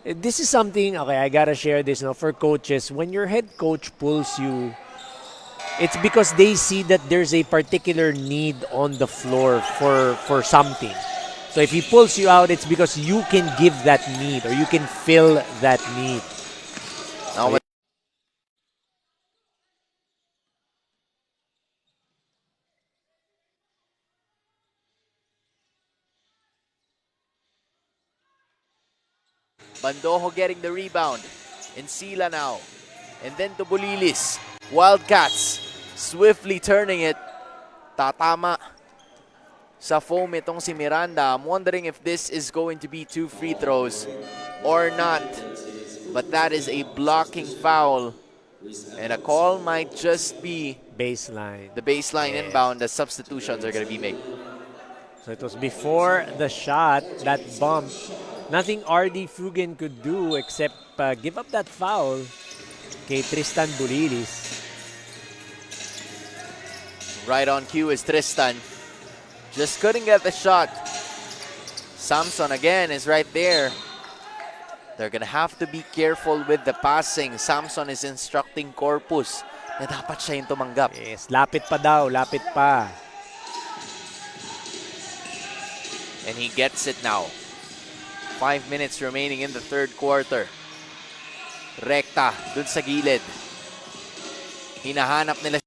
this is something, okay, I gotta share this for coaches. When your head coach pulls you, it's because they see that there's a particular need on the floor for something. So if he pulls you out, it's because you can give that need or you can fill that need. Now, Bandojo getting the rebound. Encila now. And then to Bulilis. Wildcats swiftly turning it. Tatama sa foam itong si Miranda. I'm wondering if this is going to be 2 free throws or not. But that is a blocking foul. And a call might just be Baseline. the baseline inbound. The substitutions are going to be made. So it was before the shot, that bump. Nothing RD Fugen could do except give up that foul kay Tristan Bulilis. Right on cue is Tristan. Just couldn't get the shot. Samson again is right there. They're gonna have to be careful with the passing. Samson is instructing Corpus na dapat siya yung tumanggap. Yes, lapit pa daw, lapit pa. And he gets it now. 5 minutes remaining in the third quarter. Rekta, dun sa gilid. Hinahanap nila.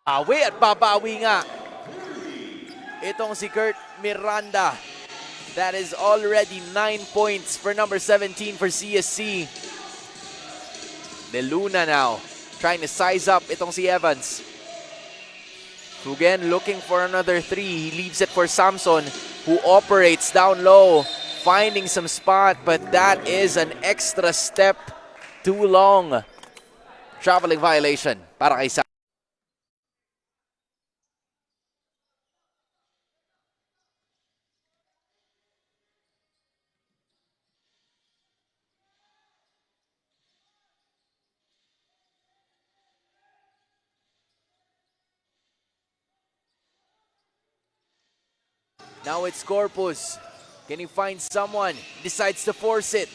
Awi at babawi nga. Itong si Kurt Miranda. That is already 9 points for number 17 for CSC. De Luna now trying to size up itong si Evans. Fugen looking for another 3. He leaves it for Samson, who operates down low, finding some spot, but that is an extra step too long. Traveling violation para kay Samson. Now it's Corpus. Can he find someone? Decides to force it.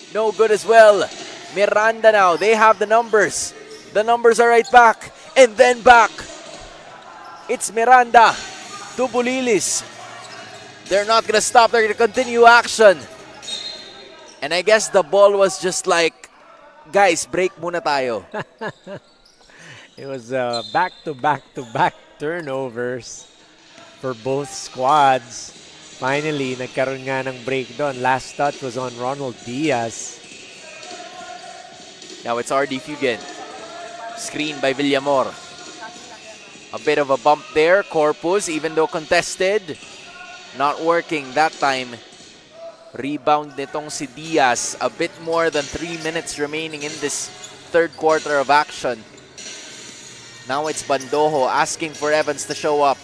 No good as well. Miranda now. They have the numbers. The numbers are right back. And then back. It's Miranda to Bulilis. They're not going to stop. They're going to continue action. And I guess the ball was just like, guys, break muna tayo. It was back-to-back-to-back turnovers for both squads. Finally, nagkaroon nga ng break doon. Last touch was on Ronald Diaz. Now it's RD Fugen. Screen by Villamor. A bit of a bump there. Corpus, even though contested, not working that time. Rebound nitong si Diaz. A bit more than 3 minutes remaining in this third quarter of action. Now it's Bandojo asking for Evans to show up.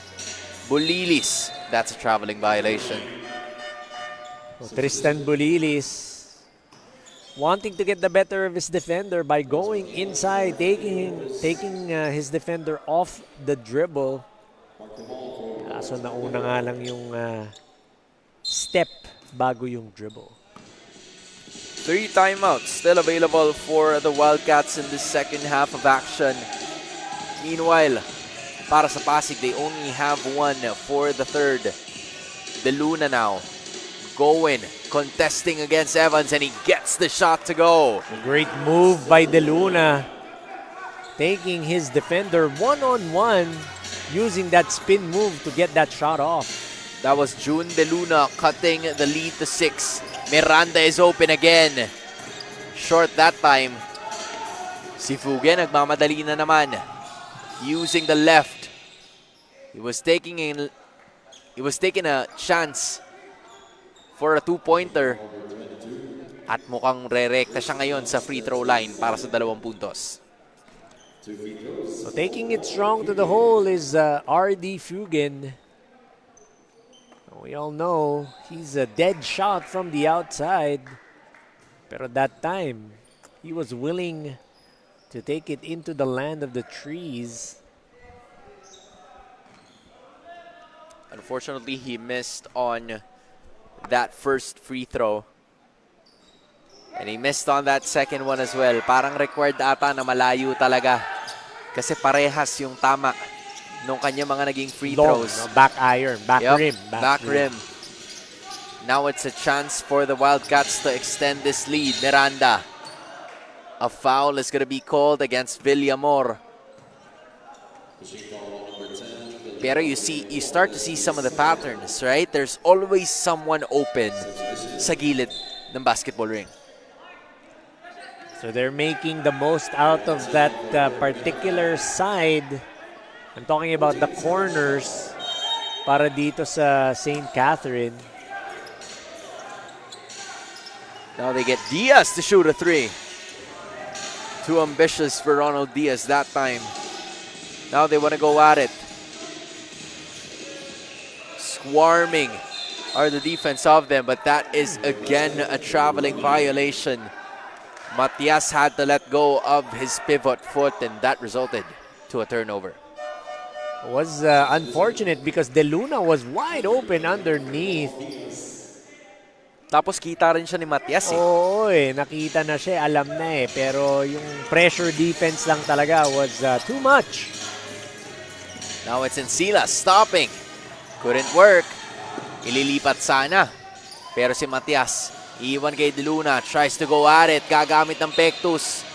Bulilis, that's a traveling violation. So Tristan Bulilis wanting to get the better of his defender by going inside, taking his defender off the dribble. So nauna nga lang yung step bago yung dribble. 3 timeouts still available for the Wildcats in the second half of action. Meanwhile, para sa Pasig, they only have 1 for the third. De Luna now going, contesting against Evans, and he gets the shot to go. A great move by De Luna, taking his defender one-on-one, using that spin move to get that shot off. That was June De Luna cutting the lead to 6. Miranda is open again. Short that time. Si Fuge nagmamadali na naman. Using the left. He was taking a chance for a two-pointer. At mukhang re-rekta siya ngayon sa free throw line para sa 2 puntos. So taking it strong to the hole is RD Fugen. We all know he's a dead shot from the outside. Pero that time, he was willing to take it into the land of the trees. Unfortunately, he missed on that first free throw. And he missed on that second one as well. Parang required ata na malayo talaga. Kasi parehas yung tama nung kanya mga naging free throws. Long, no? Back iron, back Yep, rim. Back rim. Now it's a chance for the Wildcats to extend this lead. Miranda. A foul is going to be called against Villamor. Pero you start to see some of the patterns, right? There's always someone open sa gilid ng basketball ring. So they're making the most out of that particular side. I'm talking about the corners para dito sa St. Catherine. Now they get Diaz to shoot a three. Too ambitious for Ronald Diaz that time. Now they want to go at it. Swarming are the defense of them, but that is again a traveling violation. Matias had to let go of his pivot foot, and that resulted to a turnover. It was unfortunate because De Luna was wide open underneath. Tapos kita rin siya ni Matias eh. Oo nakita na siya, alam na eh. Pero yung pressure defense lang talaga was too much. Now it's Encila stopping. Couldn't work. Ililipat sana. Pero si Matias, iwan kay De Luna, tries to go at it, gagamit ng pectus.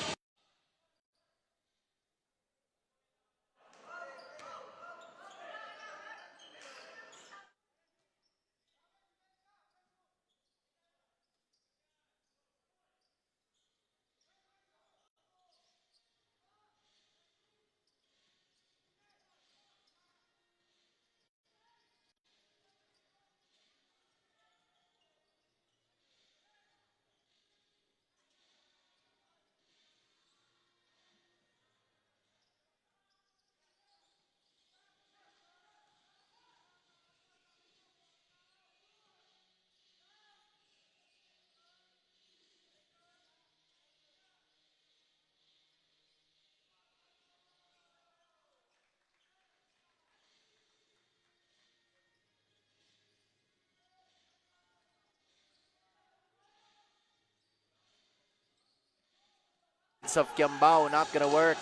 Of Kiambao, not gonna work.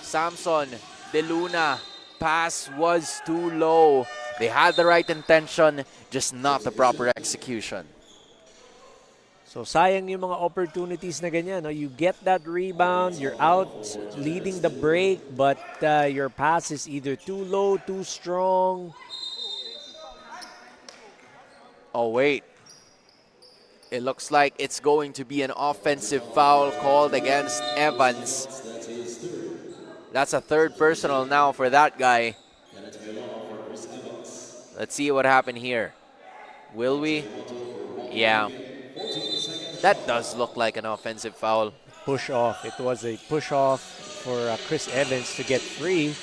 Samson, De Luna, pass was too low. They had the right intention, just not the proper execution. So sayang yung mga opportunities na ganyan. No? You get that rebound, you're out leading the break, but your pass is either too low, too strong. Oh wait. It looks like it's going to be an offensive foul called against Evans. That's a third personal now for that guy. Let's see what happened here. Will we? Yeah. That does look like an offensive foul. Push off. It was a push off for Chris Evans to get free.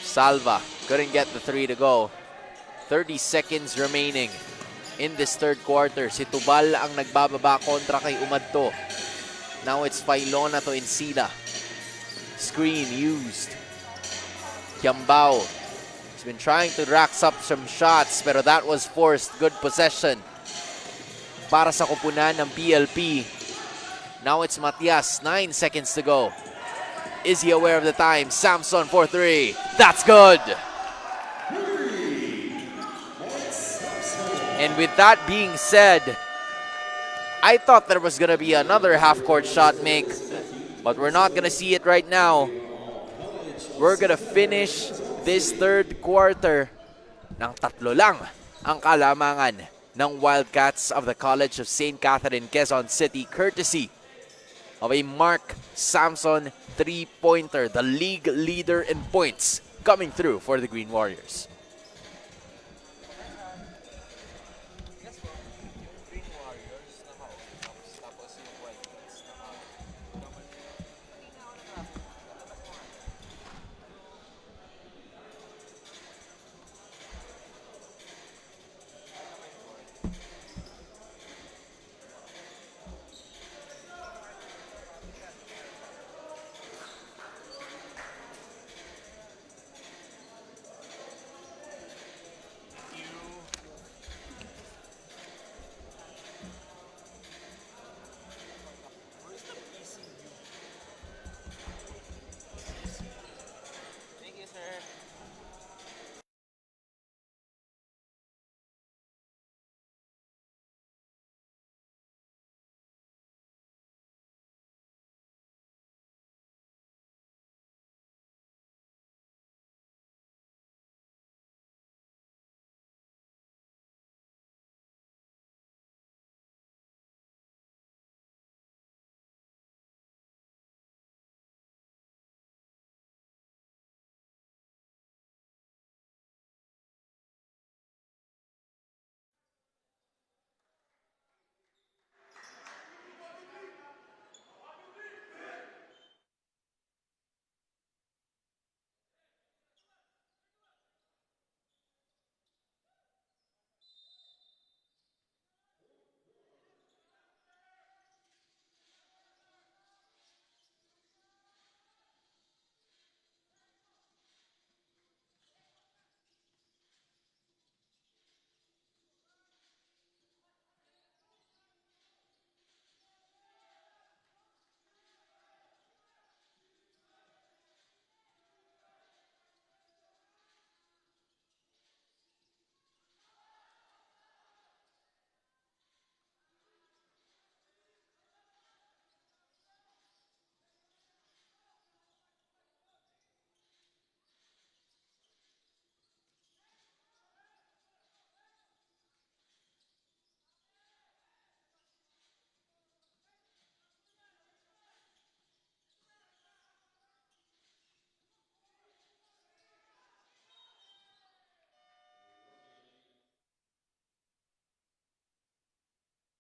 Salva couldn't get the three to go. 30 seconds remaining in this third quarter. Si Tubal ang nagbababa kontra kay Umadto. Now it's Failona to Encila. Screen used. Kiambao has been trying to rack up some shots, pero that was forced. Good possession para sa kupunan ng PLP. Now it's Matias. 9 seconds to go. Is he aware of the time? Samson for three. That's good. And with that being said, I thought there was going to be another half-court shot make, but we're not going to see it right now. We're going to finish this third quarter ng 3 lang ang kalamangan ng Wildcats of the College of St. Catherine, Quezon City, courtesy of a Mark Samson three-pointer, the league leader in points, coming through for the Green Warriors.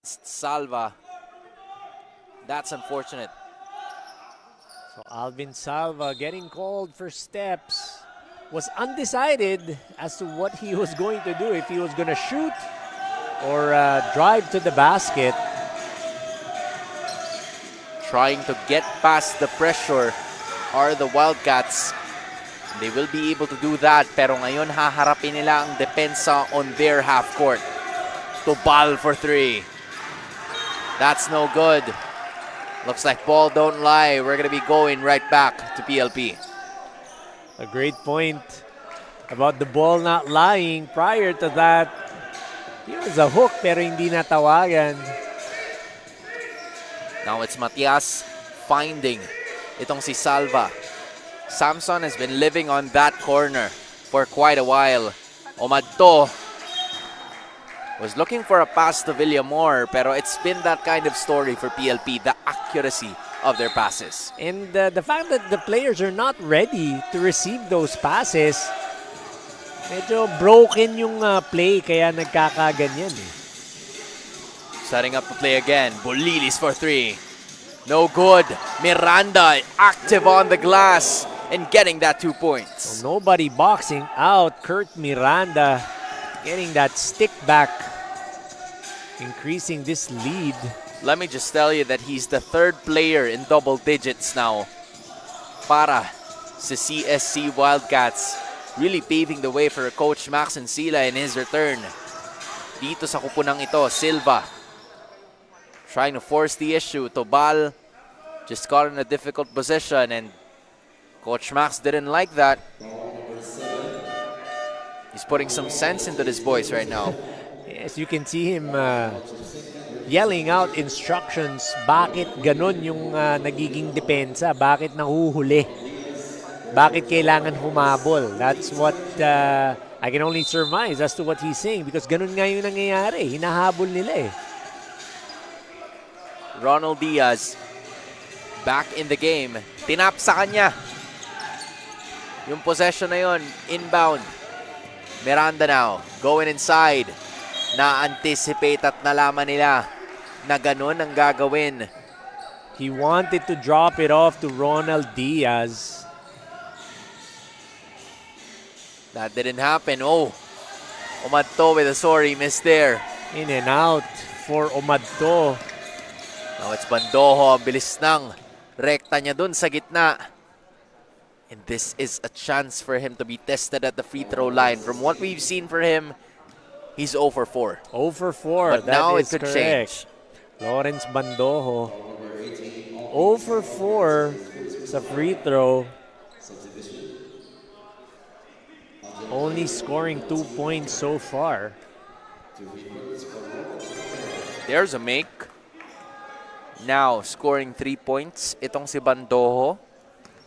Salva. That's unfortunate. So Alvin Salva getting called for steps. Was undecided as to what he was going to do, if he was going to shoot or drive to the basket. Trying to get past the pressure are the Wildcats. They will be able to do that, pero ngayon haharapin nila ang depensa on their half court. Tubal for three. That's no good. Looks like ball don't lie. We're going to be going right back to PLP. A great point about the ball not lying. Prior to that, he was a hook pero hindi natawagan. Now it's Matias finding itong si Salva. Samson has been living on that corner for quite a while. Omadto was looking for a pass to Villamor, pero it's been that kind of story for PLP, the accuracy of their passes. And the fact that the players are not ready to receive those passes, medyo broken yung play kaya nagkakaganyan eh. Setting up the play again. Bolilis for three. No good. Miranda active on the glass and getting that 2 points. So nobody boxing out. Kurt Miranda getting that stick back, increasing this lead. Let me just tell you that he's the third player in double digits now para sa CSC Wildcats. Really paving the way for Coach Max Encila in his return. Dito sa kupunang ito, Silva trying to force the issue. Tobal just got in a difficult position and Coach Max didn't like that. He's putting some sense into this boys right now. Yes, you can see him yelling out instructions. Bakit ganon yung nagiging depensa? Bakit nahuhuli? bakit kailangan humabol? That's what I can only surmise as to what he's saying because ganun nga yung nangyayari. Hinahabol nila eh. Ronald Diaz back in the game. Tinap sa kanya. Yung possession na yun, inbound. Miranda now, going inside. Na-anticipate at nalaman nila na ganun ang gagawin. He wanted to drop it off to Ronald Diaz. That didn't happen. Oh, Umadto with a sorry miss there. In and out for Umadto. Now it's Bandojo. Ang bilis ng rekta niya dun sa gitna. And this is a chance for him to be tested at the free throw line. From what we've seen for him, he's 0 for 4. 0 for 4. But now it That is could correct. change. Lawrence Bandojo. 0 for 4 sa free throw. Only scoring 2 points so far. There's a make. Now scoring 3 points. Itong si Bandojo.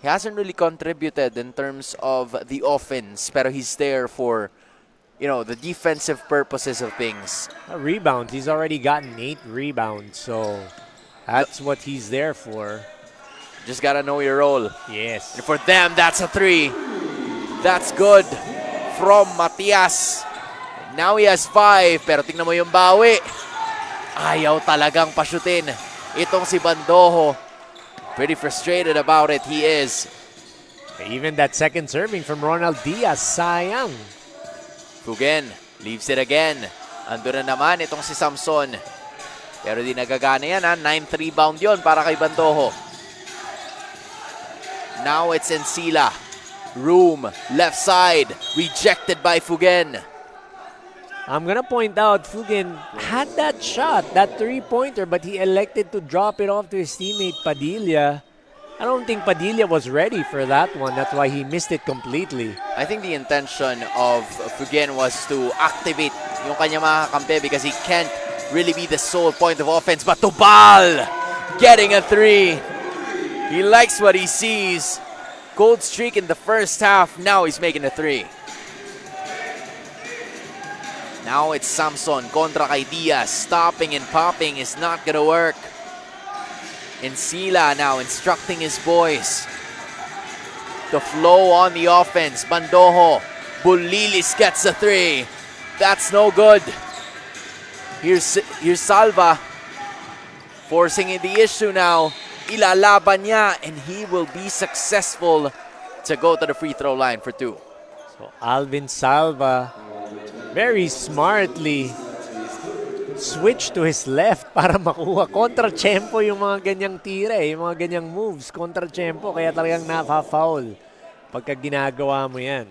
He hasn't really contributed in terms of the offense, pero he's there for, you know, the defensive purposes of things. A rebound. He's already gotten 8 rebounds, so that's what he's there for. Just gotta know your role. Yes. And for them, that's a 3. That's good from Matias. Now he has 5, pero tingnan mo yung bawi. Ayaw talagang pasyutin. Itong si Bandojo. Pretty frustrated about it, he is. Even that second serving from Ronald Diaz, sayang. Fugen leaves it again. Ando na naman itong si Samson. Pero di nagagana yan ha. 9th rebound yon para kay Bandojo. Now it's Encila. Room, left side. Rejected by Fugen. I'm gonna point out, Fugen had that shot, that three-pointer, but he elected to drop it off to his teammate Padilla. I don't think Padilla was ready for that one. That's why he missed it completely. I think the intention of Fugen was to activate yung kanya mga kampe because he can't really be the sole point of offense. But Tubal getting a 3. He likes what he sees. Cold streak in the first half. Now he's making a 3. Now it's Samson kontra kay Diaz. Stopping and popping is not gonna work. Encila now instructing his boys to flow on the offense. Bandojo. Bulilis gets a 3. That's no good. Here's Salva forcing the issue now. Ilalaban niya and he will be successful to go to the free throw line for 2. So Alvin Salva very smartly switch to his left para makuha. Kontra-tempo yung mga ganyang tira yung mga ganyang moves. Kontra-tempo, kaya talagang nafa-foul pagka ginagawa mo yan.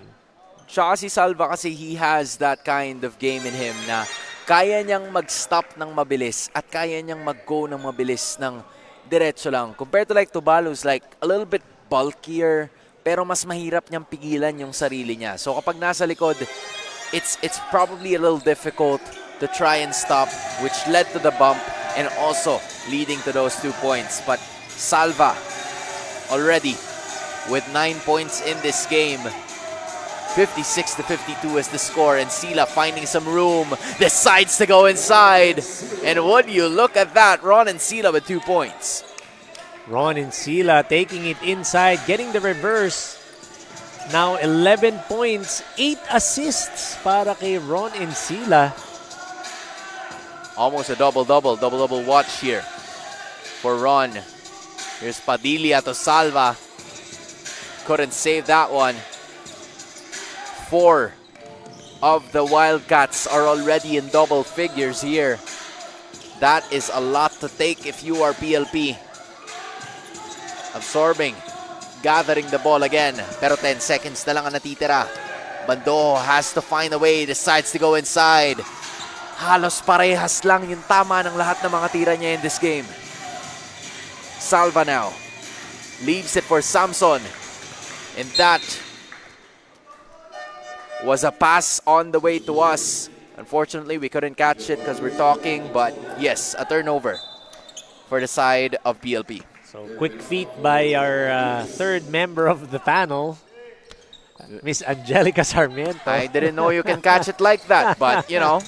Tsaka si Salva kasi he has that kind of game in him na kaya niyang mag-stop ng mabilis at kaya niyang mag-go ng mabilis ng diretso lang. Compared to like Tubal, who's like a little bit bulkier, pero mas mahirap niyang pigilan yung sarili niya. So kapag nasa likod, it's probably a little difficult to try and stop, which led to the bump and also leading to those 2 points. But Salva already with 9 points in this game. 56-52 is the score, and Sila finding some room, decides to go inside. And would you look at that, Ron and Sila with 2 points. Ron Encila taking it inside, getting the reverse. Now 11 points, 8 assists para kay Ron Encila. Almost a double-double watch here for Ron. Here's Padilla to Salva. Couldn't save that one. 4 of the Wildcats are already in double figures here. That is a lot to take if you are PLP. Absorbing. Gathering the ball again. Pero 10 seconds na lang ang natitira. Bandojo has to find a way. Decides to go inside. Halos parehas lang yung tama ng lahat ng mga tira niya in this game. Salva now. Leaves it for Samson. And that was a pass on the way to us. Unfortunately, we couldn't catch it because we're talking. But yes, a turnover for the side of PLP. So quick feet by our third member of the panel, Miss Angelica Sarmiento. I didn't know you can catch it like that, but you know,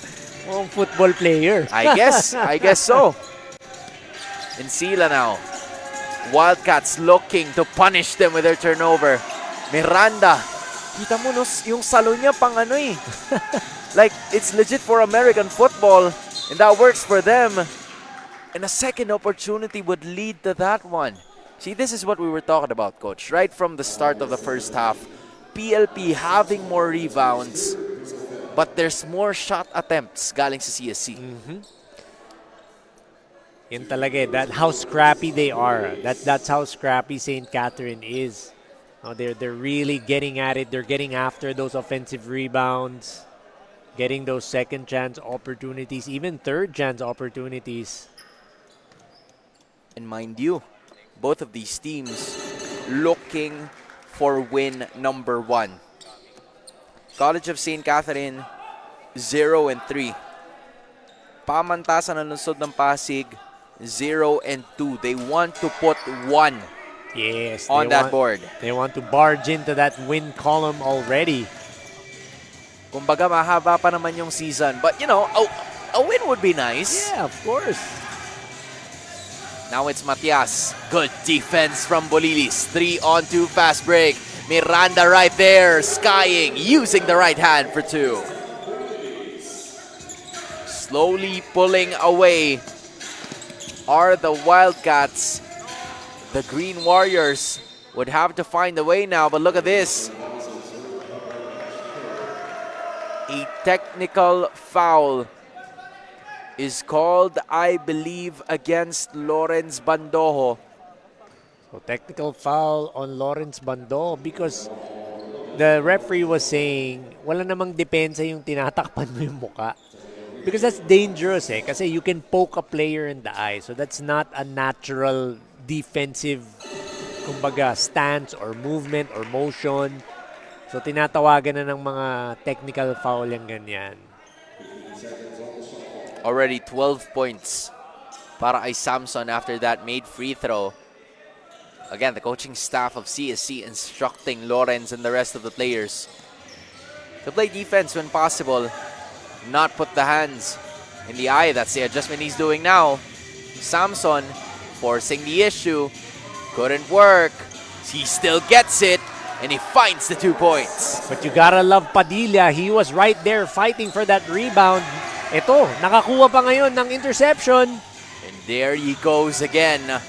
Football player. I guess so. And Sila now. Wildcats looking to punish them with their turnover. Miranda. Kita mo no, yung salo niya pang ano eh. Like, it's legit for American football. And that works for them. And a second opportunity would lead to that one. See, this is what we were talking about, Coach. Right from the start of the first half. PLP having more rebounds. But there's more shot attempts galing sa CSC. Yan talaga eh. That how scrappy they are. That's how scrappy St. Catherine is. They're really getting at it. They're getting after those offensive rebounds, getting those second chance opportunities, even third chance opportunities. And mind you, both of these teams looking for win number 1. College of St. Catherine 0-3. Pamantasan ng lungsod ng Pasig 0-2. They want to put 1 Yes, on that board. They want to barge into that win column already. Kumbaga mahaba pa naman yung season, but you know, a win would be nice. Yeah, of course. Now it's Matias. Good defense from Bolilis. 3-on-2 fast break. Miranda right there, skying, using the right hand for 2. Slowly pulling away are the Wildcats. The Green Warriors would have to find a way now, but look at this. A technical foul is called, I believe, against Lawrence Bandojo. So technical foul on Lawrence Bando because the referee was saying wala namang depensa yung tinatakpan mo yung muka. Because that's dangerous eh. Kasi you can poke a player in the eye. So that's not a natural defensive kumbaga stance or movement or motion. So tinatawagan na ng mga technical foul yung ganyan. Already 12 points para kay Samson after that made free throw. Again, the coaching staff of CSC instructing Lawrence and the rest of the players to play defense when possible, not put the hands in the eye. That's the adjustment he's doing now. Samson forcing the issue. Couldn't work. He still gets it, and he finds the 2 points. But you gotta love Padilla. He was right there fighting for that rebound. Ito, nakakuha pa ngayon ng interception. And there he goes again.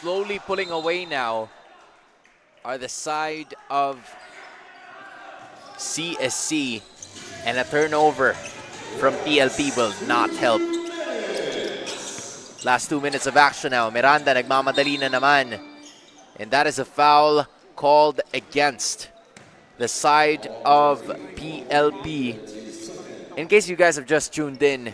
slowly pulling away now are the side of CSC, and a turnover from PLP will not help. Last 2 minutes of action now. Miranda nagmamadali na naman. And that is a foul called against the side of PLP. In case you guys have just tuned in,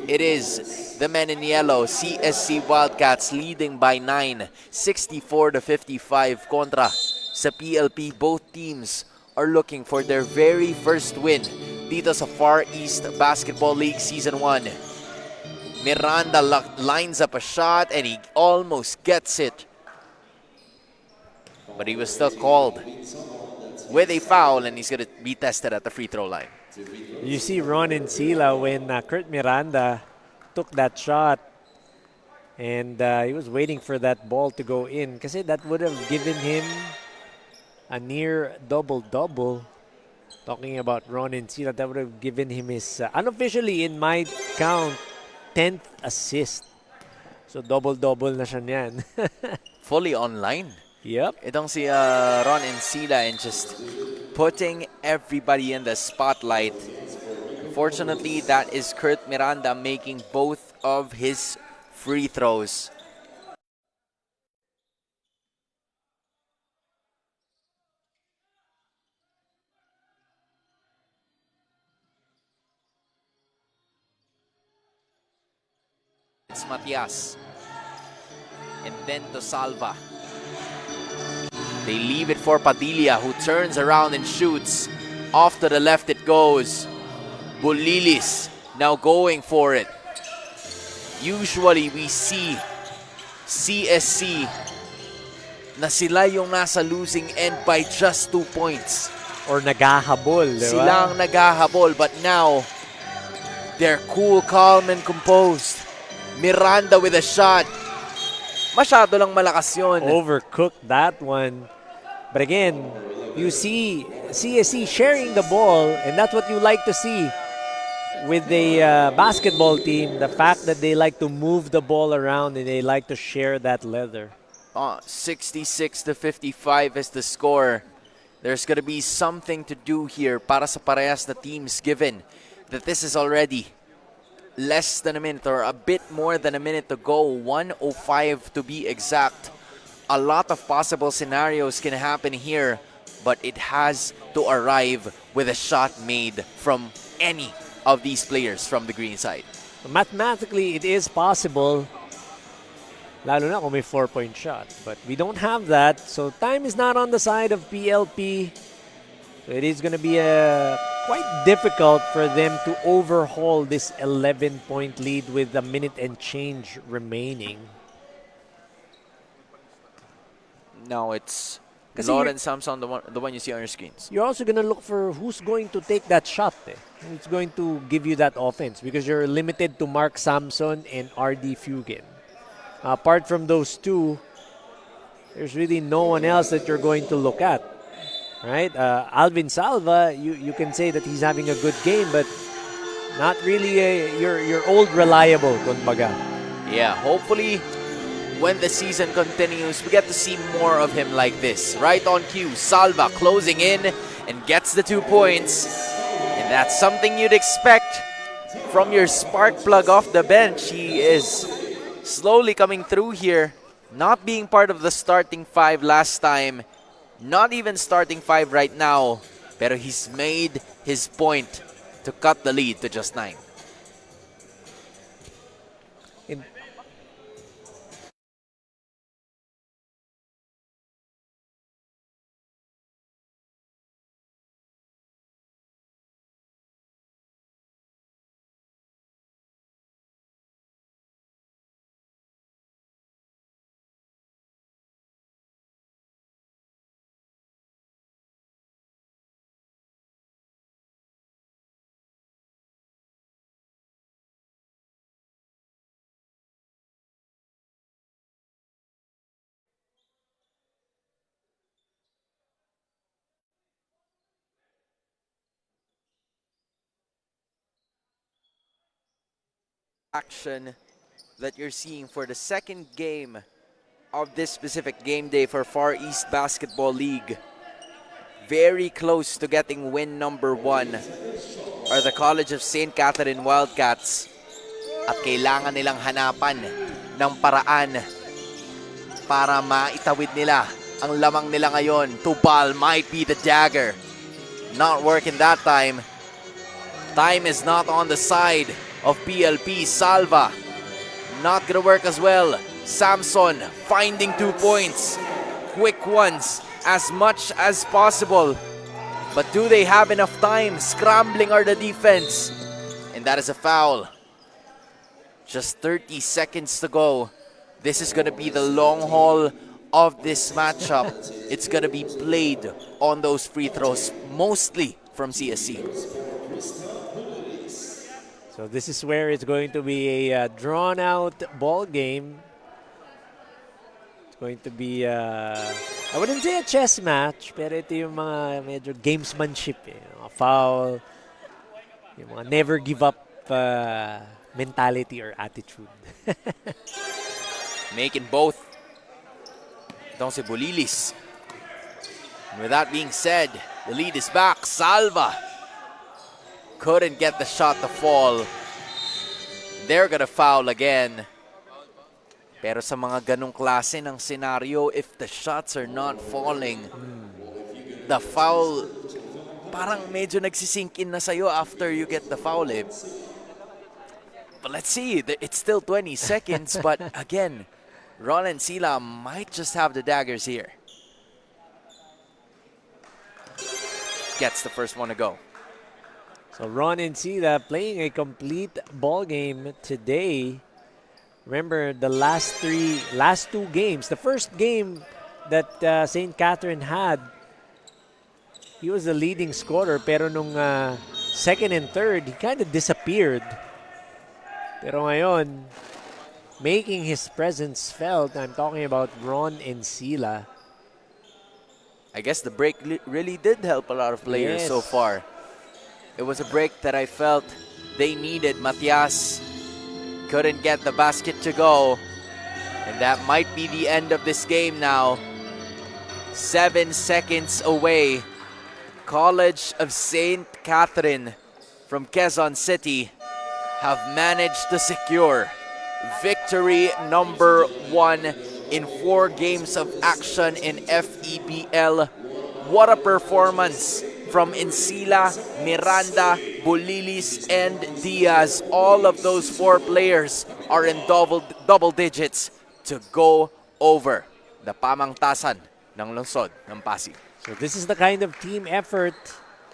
it is the men in yellow, CSC Wildcats, leading by 9, 64-55 kontra sa PLP. Both teams are looking for their very first win dito sa Far East Basketball League Season 1. Miranda lines up a shot and he almost gets it. But he was still called with a foul, and he's going to be tested at the free throw line. You see Ron and Sila when Kurt Miranda took that shot, and he was waiting for that ball to go in kasi that would have given him a near double-double. Talking about Ron and Sila, that would have given him his, unofficially in my count, 10th assist. So double-double na siya niyan. Fully online. Yep. Itong si Ron and Sila, and just putting everybody in the spotlight. Unfortunately, that is Kurt Miranda making both of his free throws. It's Matias. And then to Salva. They leave it for Padilla, who turns around and shoots. Off to the left it goes. Bulilis now going for it. Usually we see CSC na sila yung nasa losing end by just 2 points. Or naghahabol, di ba? Sila ang naghahabol, but now they're cool, calm, and composed. Miranda with a shot. Masyado lang malakas yun. Overcooked that one. But again, you see CSC sharing the ball, and that's what you like to see with the basketball team. The fact that they like to move the ball around and they like to share that leather. 66-55 is the score. There's going to be something to do here para sa parehas na teams, given that this is already less than a minute or a bit more than a minute to go. 1:05 to be exact. A lot of possible scenarios can happen here, but it has to arrive with a shot made from any of these players from the green side. Mathematically, it is possible, lalo na kung may 4-point shot. But we don't have that, so time is not on the side of PLP. So it is going to be quite difficult for them to overhaul this 11-point lead with a minute and change remaining. Now it's Kasi Lawrence Samson, the one you see on your screens. You're also going to look for who's going to take that shot. It's going to give you that offense because you're limited to Mark Samson and RD Fugen. Apart from those two, there's really no one else that you're going to look at. Right? Alvin Salva, you can say that he's having a good game, but not really your old reliable, kumbaga. Yeah, hopefully when the season continues, we get to see more of him like this. Right on cue, Salva closing in and gets the 2 points. And that's something you'd expect from your spark plug off the bench. He is slowly coming through here, not being part of the starting 5 last time, not even starting 5 right now, pero he's made his point to cut the lead to just 9. Action that you're seeing for the second game of this specific game day for Far East Basketball League. Very close to getting win number 1 are the College of St. Catherine Wildcats. At kailangan nilang hanapan ng paraan para maitawid nila ang lamang nila ngayon. Tubal might be the dagger. Not working that time. Time is not on the side of PLP. Salva not gonna work as well. Samson finding 2 points. Quick ones as much as possible. But do they have enough time? Scrambling are the defense. And that is a foul. Just 30 seconds to go. This is gonna be the long haul of this matchup. It's gonna be played on those free throws, mostly from CSC. So this is where it's going to be a drawn-out ball game. It's going to be, I wouldn't say a chess match, pero ito yung mga medyo gamesmanship. Yung mga foul, yung mga never give up mentality or attitude. Making both. Itong si Bulilis. And with that being said, the lead is back. Salva couldn't get the shot to fall. They're gonna foul again. Pero sa mga ganong klase ng scenario, if the shots are not falling, the foul parang medyo nagsisink in na sa'yo after you get the foul. But let's see, it's still 20 seconds, but again, Ron and Sila might just have the daggers here. Gets the first one to go. So Ron and Sila playing a complete ball game today. Remember the last 2 games. The first game that St. Catherine had, he was the leading scorer. Pero nung second and third, he kind of disappeared. Pero ngayon, making his presence felt. I'm talking about Ron and Sila. I guess the break really did help a lot of players so far. It was a break that I felt they needed. Matias couldn't get the basket to go. And that might be the end of this game now. 7 seconds away. College of St. Catherine from Quezon City have managed to secure victory number 1 in 4 games of action in FEBL. What a performance from Insila, Miranda, Bulilis, and Diaz. All of those 4 players are in double digits to go over the pamangtasan ng lungsod ng Pasig. So this is the kind of team effort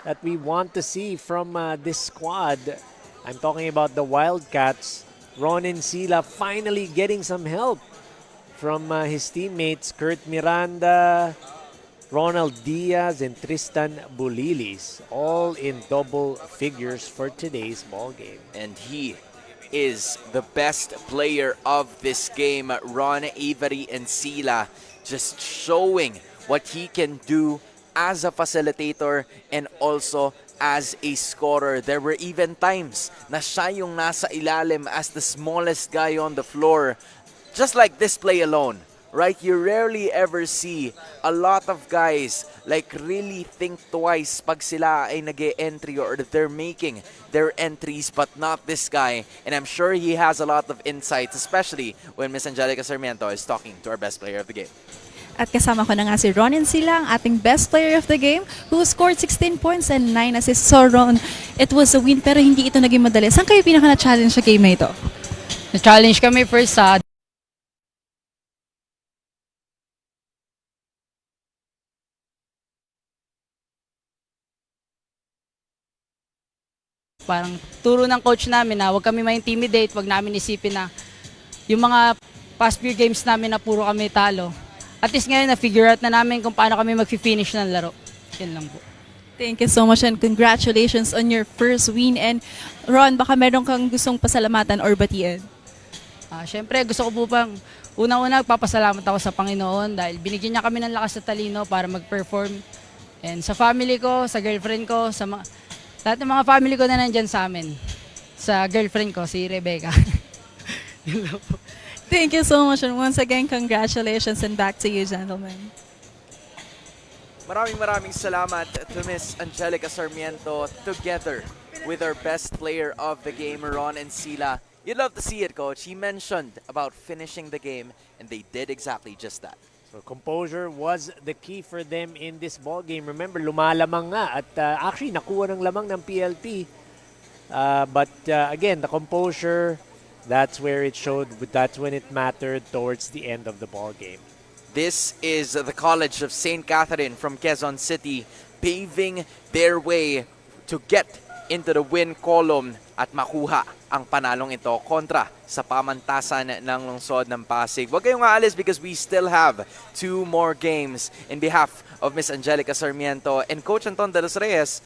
that we want to see from this squad. I'm talking about the Wildcats. Ron and Sila finally getting some help from his teammates Kurt Miranda, Ronald Diaz, and Tristan Bulilis, all in double figures for today's ball game. And he is the best player of this game. Ron, Avery, and Sila just showing what he can do as a facilitator and also as a scorer. There were even times na siya yung nasa ilalim as the smallest guy on the floor. Just like this play alone. Right, you rarely ever see a lot of guys like really think twice pag sila ay nag-e-entry or they're making their entries, but not this guy. And I'm sure he has a lot of insights, especially when Miss Angelica Sarmiento is talking to our best player of the game. At kasama ko na nga si Ron Sila, ang ating best player of the game, who scored 16 points and 9 assists. So Ron, it was a win pero hindi ito naging madali. Saan kayo pinaka na-challenge sa game na ito? Na-challenge kami first sa parang turo ng coach namin na huwag kami ma-intimidate, huwag namin isipin na yung mga past few games namin na puro kami talo. At least ngayon na-figure out na namin kung paano kami mag-finish ng laro. Yan lang po. Thank you so much and congratulations on your first win. And Ron, baka meron kang gustong pasalamatan or batiin? Siyempre, gusto ko po pang unang-una papasalamat ako sa Panginoon dahil binigyan niya kami ng lakas at talino para mag-perform. And sa family ko, sa girlfriend ko, sa lahat ng mga family ko na nandyan sa amin. Sa girlfriend ko, si Rebecca. Thank you so much. And once again, congratulations and back to you, gentlemen. Maraming salamat to Miss Angelica Sarmiento together with our best player of the game, Ron and Sila. You'd love to see it, Coach. He mentioned about finishing the game, and they did exactly just that. So composure was the key for them in this ball game. Remember, lumalamang nga at actually nakuha ng lamang ng PLP. But again, the composure, that's where it showed. That's when it mattered towards the end of the ball game. This is the College of St. Catherine from Quezon City paving their way to get into the win column at makuha ang panalong ito kontra sa pamantasan ng lungsod ng Pasig. Huwag kayong aalis because we still have 2 more games. In behalf of Miss Angelica Sarmiento and Coach Anton de los Reyes,